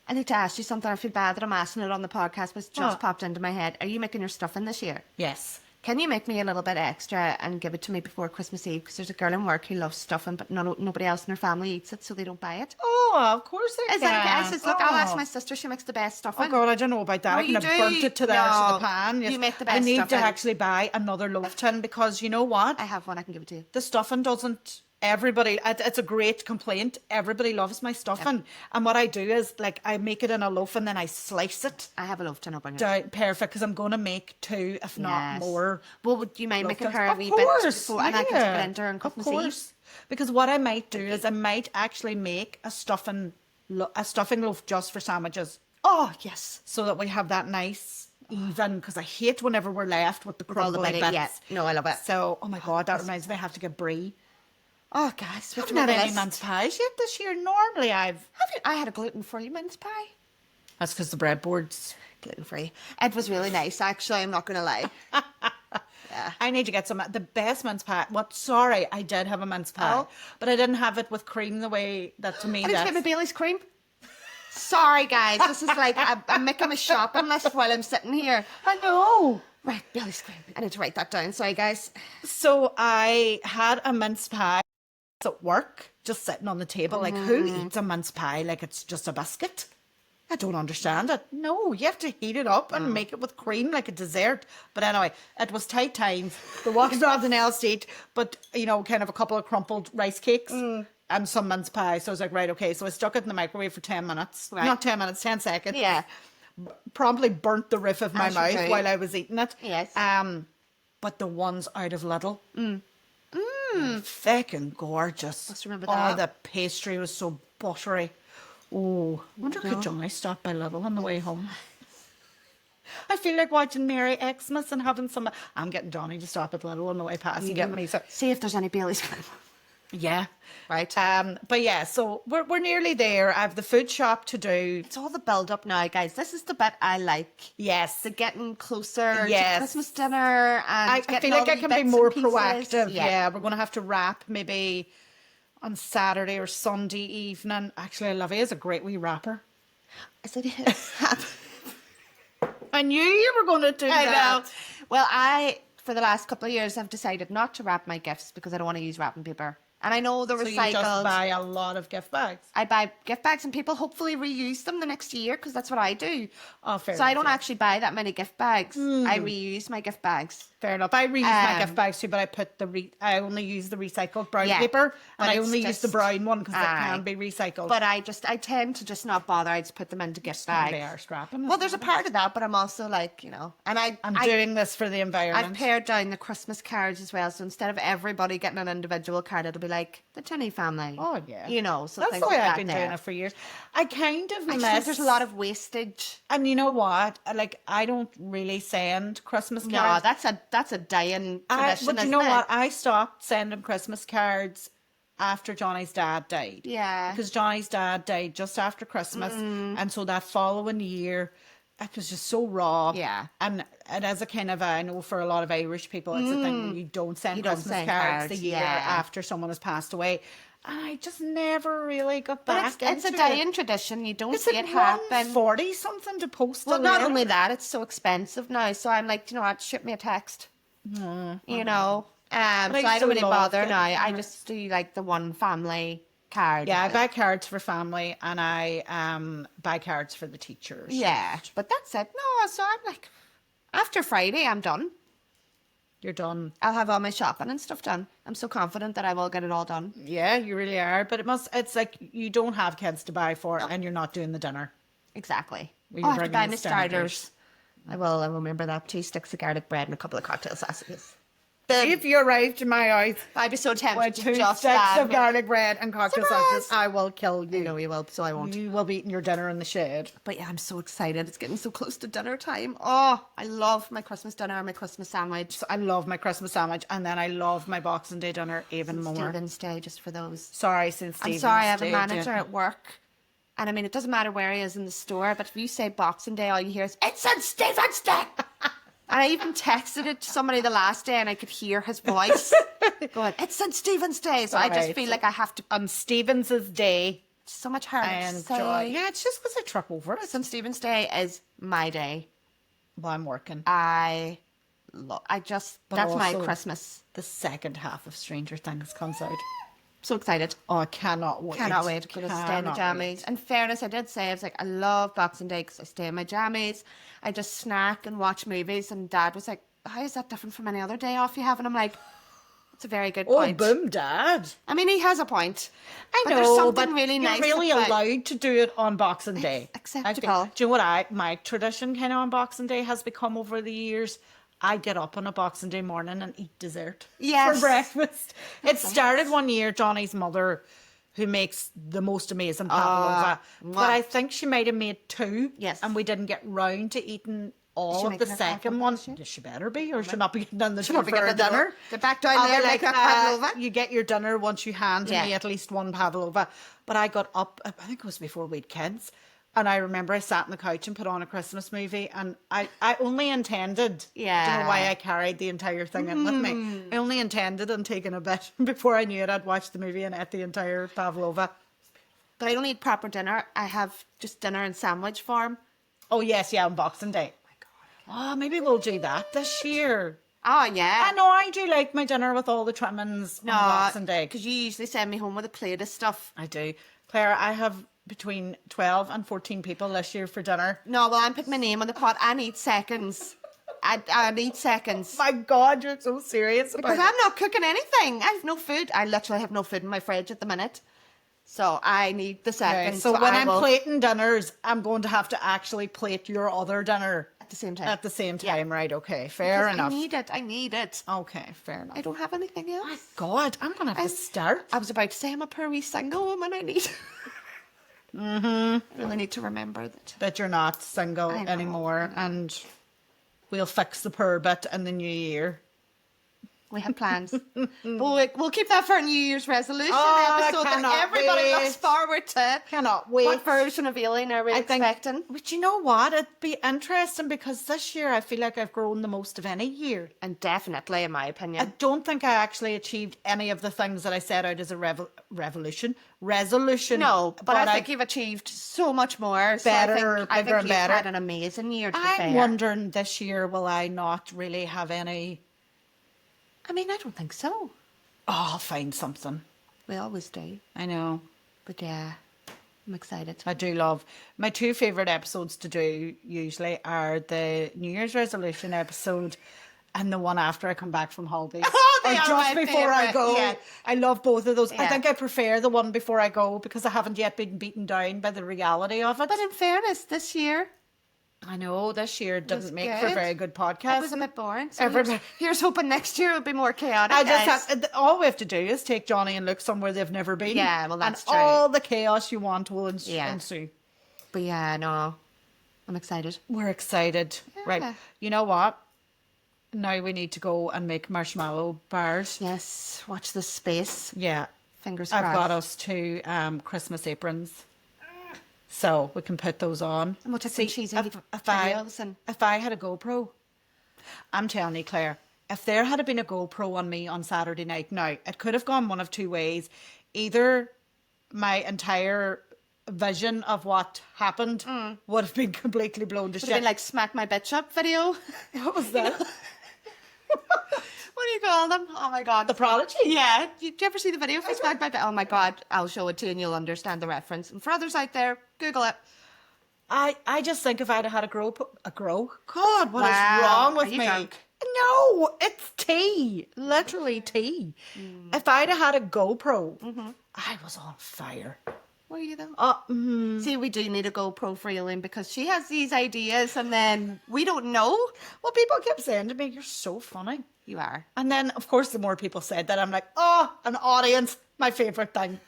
[SPEAKER 1] I need to ask you something. I feel bad that I'm asking it on the podcast, but it's just
[SPEAKER 2] What?
[SPEAKER 1] popped into my head. Are you making your stuffing this year?
[SPEAKER 2] Yes.
[SPEAKER 1] Can you make me a little bit extra and give it to me before Christmas Eve? Because there's a girl in work who loves stuffing, but nobody else in her family eats it, so they don't buy it.
[SPEAKER 2] Oh, of course I
[SPEAKER 1] Is
[SPEAKER 2] can.
[SPEAKER 1] that okay? I says, look, I'll ask
[SPEAKER 2] Oh.
[SPEAKER 1] my sister. She makes the best stuffing.
[SPEAKER 2] Oh God, I don't know about that.
[SPEAKER 1] No,
[SPEAKER 2] I
[SPEAKER 1] you
[SPEAKER 2] can have
[SPEAKER 1] do.
[SPEAKER 2] burnt it to the edge of
[SPEAKER 1] No,
[SPEAKER 2] the pan.
[SPEAKER 1] you make the
[SPEAKER 2] I
[SPEAKER 1] best
[SPEAKER 2] need to
[SPEAKER 1] stuffing.
[SPEAKER 2] actually buy another loaf tin because you know what?
[SPEAKER 1] I have one. I can give it to you.
[SPEAKER 2] The stuffing doesn't. Everybody, it's a great complaint. Everybody loves my stuffing, and what I do is like I make it in a loaf and then I slice it
[SPEAKER 1] I have a loaf tin up on
[SPEAKER 2] down perfect because I'm going to make 2, if not more.
[SPEAKER 1] Well, would you mind
[SPEAKER 2] loaf
[SPEAKER 1] making
[SPEAKER 2] tins.
[SPEAKER 1] her a
[SPEAKER 2] Of
[SPEAKER 1] wee
[SPEAKER 2] course,
[SPEAKER 1] bit before, and I can
[SPEAKER 2] yeah.
[SPEAKER 1] put it into her on Christmas
[SPEAKER 2] Of
[SPEAKER 1] Eve?
[SPEAKER 2] course. Because what I might do is I might actually make a stuffing loaf just for sandwiches,
[SPEAKER 1] Oh, yes.
[SPEAKER 2] so that we have that nice even. Because I hate whenever we're left with the
[SPEAKER 1] all the
[SPEAKER 2] crumbly
[SPEAKER 1] bit-
[SPEAKER 2] bits.
[SPEAKER 1] yeah. No, I love it.
[SPEAKER 2] So, oh my God, that reminds me, I have to get brie.
[SPEAKER 1] Oh, guys.
[SPEAKER 2] I haven't had any mince pies yet this year. Normally
[SPEAKER 1] I had a gluten-free mince pie.
[SPEAKER 2] That's because the breadboard's.
[SPEAKER 1] Gluten-free. It was really nice, actually. I'm not going to lie.
[SPEAKER 2] I need to get some. The best mince pie. What? Sorry, I did have a mince pie,
[SPEAKER 1] Oh.
[SPEAKER 2] but I didn't have it with cream the way that to me.
[SPEAKER 1] I need to
[SPEAKER 2] That's
[SPEAKER 1] get my Bailey's cream. Sorry, guys. This is like I'm making my shopping list while I'm sitting here.
[SPEAKER 2] I know.
[SPEAKER 1] Right, Bailey's cream. I need to write that down. Sorry, guys.
[SPEAKER 2] So I had a mince pie at work, just sitting on the table. Like, who eats a mince pie like it's just a biscuit? I don't understand it. No, you have to heat it up and make it with cream like a dessert. But anyway, it was tight times. There wasn't nothing else to eat, but, you know, kind of a couple of crumpled rice cakes and some mince pie. So I was like, right, okay. So I stuck it in the microwave for 10 minutes.
[SPEAKER 1] Right.
[SPEAKER 2] Not 10 minutes, 10 seconds.
[SPEAKER 1] Yeah.
[SPEAKER 2] Promptly burnt the roof of my
[SPEAKER 1] As you
[SPEAKER 2] mouth
[SPEAKER 1] do.
[SPEAKER 2] while I was eating it.
[SPEAKER 1] Yes.
[SPEAKER 2] But the ones out of Lidl, fucking gorgeous.
[SPEAKER 1] Must remember
[SPEAKER 2] Oh,
[SPEAKER 1] that.
[SPEAKER 2] the pastry was so buttery. Oh, I wonder could Johnny stop by Lidl on the way home? I feel like watching Merry Xmas and having some. I'm getting Johnny to stop at Lidl on the way past and get me some.
[SPEAKER 1] See if there's any Bailey's cream.
[SPEAKER 2] Yeah.
[SPEAKER 1] Right.
[SPEAKER 2] But yeah, so we're nearly there. I have the food shop to do.
[SPEAKER 1] It's all the build up now, guys. This is the bit I like.
[SPEAKER 2] Yes.
[SPEAKER 1] The getting closer
[SPEAKER 2] Yes.
[SPEAKER 1] to Christmas dinner and
[SPEAKER 2] I
[SPEAKER 1] getting
[SPEAKER 2] feel
[SPEAKER 1] all
[SPEAKER 2] like I
[SPEAKER 1] the
[SPEAKER 2] can be
[SPEAKER 1] bits
[SPEAKER 2] more
[SPEAKER 1] and pieces.
[SPEAKER 2] proactive. Yeah, we're going to have to wrap maybe on Saturday or Sunday evening. Actually, Olivia is a great wee rapper.
[SPEAKER 1] Is it?
[SPEAKER 2] I knew you were going to do
[SPEAKER 1] I
[SPEAKER 2] that.
[SPEAKER 1] know. Well, for the last couple of years, I've decided not to wrap my gifts because I don't want to use wrapping paper. And I know they're
[SPEAKER 2] So you
[SPEAKER 1] recycled.
[SPEAKER 2] just buy a lot of gift bags.
[SPEAKER 1] I buy gift bags and people hopefully reuse them the next year because that's what I do.
[SPEAKER 2] Oh, fair
[SPEAKER 1] So I
[SPEAKER 2] enough,
[SPEAKER 1] don't
[SPEAKER 2] yeah.
[SPEAKER 1] actually buy that many gift bags. I reuse my gift bags.
[SPEAKER 2] Fair enough. I reuse my gift bags too, but I put I only use the recycled brown paper, and I only use the brown one because it can be recycled.
[SPEAKER 1] But I tend to just not bother. I just put them into gift bags.
[SPEAKER 2] They are scrapping.
[SPEAKER 1] Well, there's a part of that, but I'm also like, and
[SPEAKER 2] I'm doing this for the environment.
[SPEAKER 1] I've pared down the Christmas cards as well, so instead of everybody getting an individual card, it'll be like the Tenney family.
[SPEAKER 2] Oh yeah,
[SPEAKER 1] so
[SPEAKER 2] that's
[SPEAKER 1] things
[SPEAKER 2] the way
[SPEAKER 1] like
[SPEAKER 2] I've been doing it for years. I kind of
[SPEAKER 1] I think there's a lot of wastage.
[SPEAKER 2] And you know what? Like, I don't really send Christmas cards.
[SPEAKER 1] No, that's a dying tradition.
[SPEAKER 2] But you know what? I stopped sending Christmas cards after Johnny's dad died.
[SPEAKER 1] Yeah.
[SPEAKER 2] Because Johnny's dad died just after Christmas. And so that following year, it was just so raw.
[SPEAKER 1] Yeah.
[SPEAKER 2] And as a kind of, I know for a lot of Irish people, it's a thing where you don't send Christmas cards the year after someone has passed away. And I just never really got back into it.
[SPEAKER 1] It's a dying tradition. You don't see it happen.
[SPEAKER 2] 40 something to post.
[SPEAKER 1] Well, not only that, it's so expensive now. So I'm like, you know what, ship me a text. So I don't really bother now. I just do like the one family card.
[SPEAKER 2] Yeah, I buy cards for family, and I buy cards for the teachers.
[SPEAKER 1] Yeah, but that's it. No, so I'm like, after Friday, I'm done.
[SPEAKER 2] You're done.
[SPEAKER 1] I'll have all my shopping and stuff done. I'm so confident that I will get it all done.
[SPEAKER 2] Yeah, you really are. But it's like you don't have kids to buy for, and you're not doing the dinner.
[SPEAKER 1] Exactly.
[SPEAKER 2] You're
[SPEAKER 1] I have to
[SPEAKER 2] bringing
[SPEAKER 1] buy
[SPEAKER 2] the
[SPEAKER 1] my starters. I will remember that. 2 sticks of garlic bread and a couple of cocktail sausages.
[SPEAKER 2] If you arrive to my house
[SPEAKER 1] I'd be so tempted
[SPEAKER 2] with
[SPEAKER 1] to
[SPEAKER 2] 2
[SPEAKER 1] just
[SPEAKER 2] sticks of garlic bread and cocktail sausages, I will kill you.
[SPEAKER 1] No, you will, so I won't.
[SPEAKER 2] You will be eating your dinner in the shade.
[SPEAKER 1] But yeah, I'm so excited. It's getting so close to dinner time. Oh, I love my Christmas dinner and my Christmas sandwich.
[SPEAKER 2] So I love my Christmas sandwich, and then I love my Boxing Day dinner even more.
[SPEAKER 1] Stephen's Day, just for those.
[SPEAKER 2] Sorry, since
[SPEAKER 1] I'm sorry, I have a manager at work. And I mean, it doesn't matter where he is in the store, but if you say Boxing Day, all you hear is, "It's St. Stephen's Day!" And I even texted it to somebody the last day, and I could hear his voice going, "It's St. Stephen's Day." So I just feel like I have to.
[SPEAKER 2] On Stephen's Day.
[SPEAKER 1] So much harder to say.
[SPEAKER 2] Yeah, it's just because I trip over it.
[SPEAKER 1] St. Stephen's Day is my day.
[SPEAKER 2] Well, I'm working.
[SPEAKER 1] That's my Christmas.
[SPEAKER 2] The second half of Stranger Things comes out.
[SPEAKER 1] So excited.
[SPEAKER 2] Oh, I cannot wait.
[SPEAKER 1] Cannot wait to stay in my jammies. In fairness, I did say, I was like, I love Boxing Day because I stay in my jammies. I just snack and watch movies. And Dad was like, how is that different from any other day off you have? And I'm like, that's a very good point.
[SPEAKER 2] Oh, boom, Dad.
[SPEAKER 1] I mean, he has a point.
[SPEAKER 2] I know,
[SPEAKER 1] there's something
[SPEAKER 2] but
[SPEAKER 1] really nice.
[SPEAKER 2] You're really allowed to do it on Boxing Day.
[SPEAKER 1] Acceptable.
[SPEAKER 2] Do you know what my tradition kind of on Boxing Day has become over the years? I get up on a Boxing Day morning and eat dessert for breakfast. It started one year, Johnny's mother, who makes the most amazing pavlova. But I think she might have made 2.
[SPEAKER 1] Yes.
[SPEAKER 2] And we didn't get round to eating all of the second one. She better be, or she'll not be getting done the dinner.
[SPEAKER 1] Get back down there like a pavlova.
[SPEAKER 2] You get your dinner once you hand me at least one pavlova. But I got up, I think it was before we'd kids. And I remember I sat on the couch and put on a Christmas movie, and I only intended, do you know why I carried the entire thing in with me? I only intended on taking a bit before I knew it. I'd watched the movie and ate the entire pavlova.
[SPEAKER 1] But I don't eat proper dinner. I have just dinner in sandwich form.
[SPEAKER 2] Oh yes, on Boxing Day. Oh my God. Oh, maybe we'll do that this year.
[SPEAKER 1] Oh yeah.
[SPEAKER 2] I know, I do like my dinner with all the trimmings on Boxing Day.
[SPEAKER 1] Because you usually send me home with a plate of stuff.
[SPEAKER 2] I do. Claire, I have between 12 and 14 people this year for dinner.
[SPEAKER 1] No, well, I'm putting my name on the pot. I need seconds. I need seconds.
[SPEAKER 2] My God, you're so serious about it.
[SPEAKER 1] Because I'm not cooking anything. I have no food. I literally have no food in my fridge at the minute. So I need the seconds.
[SPEAKER 2] Okay, so when I'm plating dinners, I'm going to have to actually plate your other dinner.
[SPEAKER 1] At the same time.
[SPEAKER 2] At the same time, right, okay. Fair enough.
[SPEAKER 1] I need it.
[SPEAKER 2] Okay, fair enough.
[SPEAKER 1] I don't have anything else.
[SPEAKER 2] My God, I'm going to have to start.
[SPEAKER 1] I was about to say I'm a poor wee single woman. I need... I really need to remember
[SPEAKER 2] that you're not single anymore, and we'll fix the purr bit in the new year.
[SPEAKER 1] We have plans. But we'll keep that for a New Year's resolution episode that everybody looks forward to.
[SPEAKER 2] Cannot wait.
[SPEAKER 1] What version of Aileen are we expecting?
[SPEAKER 2] But you know what? It'd be interesting because this year I feel like I've grown the most of any year.
[SPEAKER 1] And definitely, in my opinion.
[SPEAKER 2] I don't think I actually achieved any of the things that I set out as a resolution.
[SPEAKER 1] No, but I think you've achieved so much more.
[SPEAKER 2] Better,
[SPEAKER 1] I
[SPEAKER 2] bigger and better.
[SPEAKER 1] You've had an amazing year, to be fair.
[SPEAKER 2] I'm wondering this year, will I not really have any...
[SPEAKER 1] I mean, I don't think so.
[SPEAKER 2] Oh, I'll find something.
[SPEAKER 1] We always do.
[SPEAKER 2] I know.
[SPEAKER 1] But yeah, I'm excited.
[SPEAKER 2] I do love... My 2 favourite episodes to do usually are the New Year's resolution episode and the one after I come back from holidays.
[SPEAKER 1] Oh, they
[SPEAKER 2] or
[SPEAKER 1] are
[SPEAKER 2] just
[SPEAKER 1] my
[SPEAKER 2] before I
[SPEAKER 1] favourite,
[SPEAKER 2] go.
[SPEAKER 1] yeah.
[SPEAKER 2] I love both of those. I
[SPEAKER 1] Yeah.
[SPEAKER 2] think I prefer the one before I go because I haven't yet been beaten down by the reality of it.
[SPEAKER 1] But in fairness, this year
[SPEAKER 2] I know this year
[SPEAKER 1] was
[SPEAKER 2] didn't make for
[SPEAKER 1] good.
[SPEAKER 2] very good podcast.
[SPEAKER 1] It was a bit boring. So
[SPEAKER 2] Everybody-
[SPEAKER 1] here's hoping next year will be more chaotic.
[SPEAKER 2] I
[SPEAKER 1] guys.
[SPEAKER 2] just have, all we have to do is take Johnny and Luke somewhere they've never been.
[SPEAKER 1] Yeah, well, that's
[SPEAKER 2] and
[SPEAKER 1] true.
[SPEAKER 2] all the chaos you want will
[SPEAKER 1] Yeah.
[SPEAKER 2] ensue.
[SPEAKER 1] But yeah, no, I'm excited.
[SPEAKER 2] We're excited. Right.
[SPEAKER 1] Yeah.
[SPEAKER 2] You know what? Now we need to go and make marshmallow bars.
[SPEAKER 1] Yes, watch this space.
[SPEAKER 2] Yeah.
[SPEAKER 1] Fingers
[SPEAKER 2] I've
[SPEAKER 1] crossed.
[SPEAKER 2] got us 2 Christmas aprons. So we can put those on.
[SPEAKER 1] And we'll take some cheesy
[SPEAKER 2] if
[SPEAKER 1] videos and-
[SPEAKER 2] if I had a GoPro, I'm telling you, Claire, if there had been a GoPro on me on Saturday night, now it could have gone one of 2 ways. Either my entire vision of what happened would have been completely blown to
[SPEAKER 1] Would
[SPEAKER 2] shit.
[SPEAKER 1] have been like smack my bitch up video.
[SPEAKER 2] What was that?
[SPEAKER 1] What do you call them? Oh my god.
[SPEAKER 2] The Prodigy?
[SPEAKER 1] Yeah. Did you ever see the video for Smack My Bitch? Oh my god. I'll show it to you and you'll understand the reference. And for others out there, Google it.
[SPEAKER 2] I just think if I'd had a grow. God, what is
[SPEAKER 1] Wow.
[SPEAKER 2] wrong
[SPEAKER 1] Are
[SPEAKER 2] with
[SPEAKER 1] you
[SPEAKER 2] me?
[SPEAKER 1] drunk?
[SPEAKER 2] No, it's tea. Literally tea. If I'd had a GoPro, I was on fire.
[SPEAKER 1] Were you though? See, we do need a GoPro for Aileen because she has these ideas and then we don't know.
[SPEAKER 2] Well, people kept saying to me, "You're so funny."
[SPEAKER 1] You are.
[SPEAKER 2] And then, of course, the more people said that, I'm like, "Oh, an audience, my favorite thing."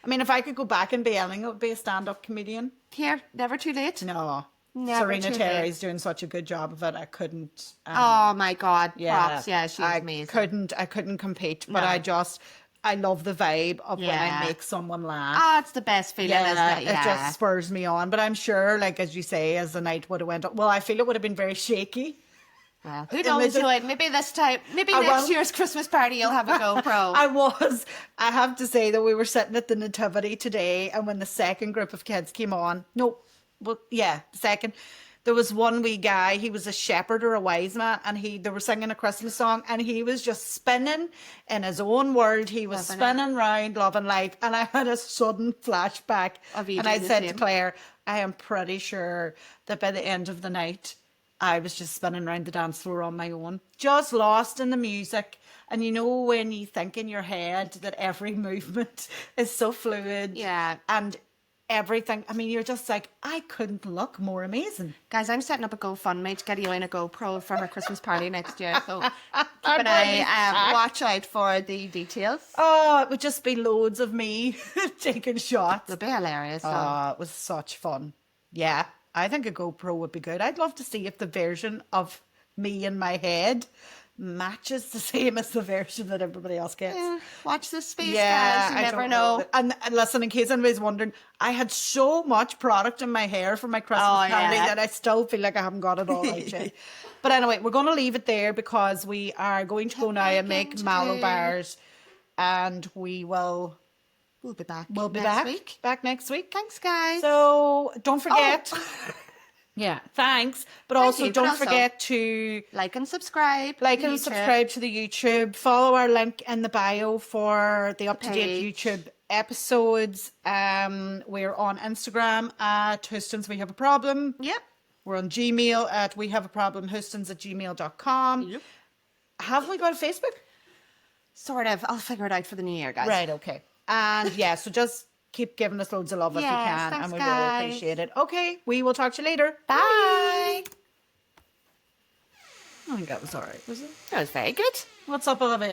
[SPEAKER 2] I mean, if I could go back and be anything, it would be a stand-up comedian.
[SPEAKER 1] Here, never too late.
[SPEAKER 2] No,
[SPEAKER 1] Never
[SPEAKER 2] Serena
[SPEAKER 1] too
[SPEAKER 2] Terry's
[SPEAKER 1] late.
[SPEAKER 2] doing such a good job of it. I couldn't.
[SPEAKER 1] Oh my god. Props. Yeah, she's
[SPEAKER 2] I
[SPEAKER 1] amazing.
[SPEAKER 2] I couldn't compete, but
[SPEAKER 1] No.
[SPEAKER 2] I love the vibe of when
[SPEAKER 1] Yeah.
[SPEAKER 2] I make someone laugh.
[SPEAKER 1] Oh, it's the best feeling, isn't it?
[SPEAKER 2] It just spurs me on. But I'm sure, like as you say, as the night would have went on, well, I feel it would have been very shaky.
[SPEAKER 1] Well, who
[SPEAKER 2] And
[SPEAKER 1] knows,
[SPEAKER 2] they just-
[SPEAKER 1] Joanne? Maybe this time, maybe
[SPEAKER 2] I
[SPEAKER 1] next
[SPEAKER 2] will.
[SPEAKER 1] year's Christmas party you'll have a GoPro.
[SPEAKER 2] I have to say that we were sitting at the Nativity today, and when the second group of kids came on, the second, there was one wee guy, he was a shepherd or a wise man, and they were singing a Christmas song, and he was just spinning in his own world. He was
[SPEAKER 1] Loving it.
[SPEAKER 2] spinning round, loving life, and I had a sudden flashback.
[SPEAKER 1] Of you
[SPEAKER 2] And I
[SPEAKER 1] doing the
[SPEAKER 2] said to
[SPEAKER 1] same.
[SPEAKER 2] Claire, I am pretty sure that by the end of the night, I was just spinning around the dance floor on my own, just lost in the music. And you know when you think in your head that every movement is so fluid,
[SPEAKER 1] Yeah.
[SPEAKER 2] and everything. I mean, you're just like, I couldn't look more amazing.
[SPEAKER 1] Guys, I'm setting up a GoFundMe to get Aileen a GoPro for her Christmas party next year. So keep
[SPEAKER 2] I'm
[SPEAKER 1] an
[SPEAKER 2] really
[SPEAKER 1] eye,
[SPEAKER 2] shocked.
[SPEAKER 1] watch out for the details.
[SPEAKER 2] Oh, it would just be loads of me taking shots.
[SPEAKER 1] It'll be hilarious. So.
[SPEAKER 2] Oh, it was such fun. Yeah, I think a GoPro would be good. I'd love to see if the version of me in my head matches the same as the version that everybody else gets.
[SPEAKER 1] Yeah, watch this space, guys. You
[SPEAKER 2] I
[SPEAKER 1] never
[SPEAKER 2] don't
[SPEAKER 1] know.
[SPEAKER 2] And listen, in case anybody's wondering, I had so much product in my hair for my Christmas
[SPEAKER 1] Oh,
[SPEAKER 2] party
[SPEAKER 1] yeah.
[SPEAKER 2] that I still feel like I haven't got it all out yet. But anyway, we're going to leave it there because we are going to go now and make
[SPEAKER 1] Baking
[SPEAKER 2] mallow
[SPEAKER 1] today.
[SPEAKER 2] bars, and we'll
[SPEAKER 1] We'll be back.
[SPEAKER 2] be
[SPEAKER 1] next
[SPEAKER 2] back
[SPEAKER 1] week.
[SPEAKER 2] back next week.
[SPEAKER 1] Thanks, guys.
[SPEAKER 2] So don't forget.
[SPEAKER 1] Oh.
[SPEAKER 2] Yeah, thanks. But also
[SPEAKER 1] you, but
[SPEAKER 2] don't
[SPEAKER 1] also-
[SPEAKER 2] forget to
[SPEAKER 1] Like and subscribe.
[SPEAKER 2] like
[SPEAKER 1] to
[SPEAKER 2] and
[SPEAKER 1] YouTube.
[SPEAKER 2] subscribe to the YouTube. Follow our link in the bio for the up-to-date
[SPEAKER 1] page.
[SPEAKER 2] YouTube episodes. We're on Instagram at Houstons We Have a Problem.
[SPEAKER 1] Yep.
[SPEAKER 2] We're on Gmail at wehaveaproblemhoustons@gmail.com.
[SPEAKER 1] Yep.
[SPEAKER 2] Have we got a Facebook?
[SPEAKER 1] Sort of. I'll figure it out for the new year, guys.
[SPEAKER 2] Right, okay. And yeah, so just keep giving us loads of love if you
[SPEAKER 1] Yes,
[SPEAKER 2] can,
[SPEAKER 1] thanks,
[SPEAKER 2] and we
[SPEAKER 1] guys.
[SPEAKER 2] really appreciate it. Okay, we will talk to you later.
[SPEAKER 1] Bye.
[SPEAKER 2] I think that was all right, was it?
[SPEAKER 1] That was very good.
[SPEAKER 2] What's up, Olivia?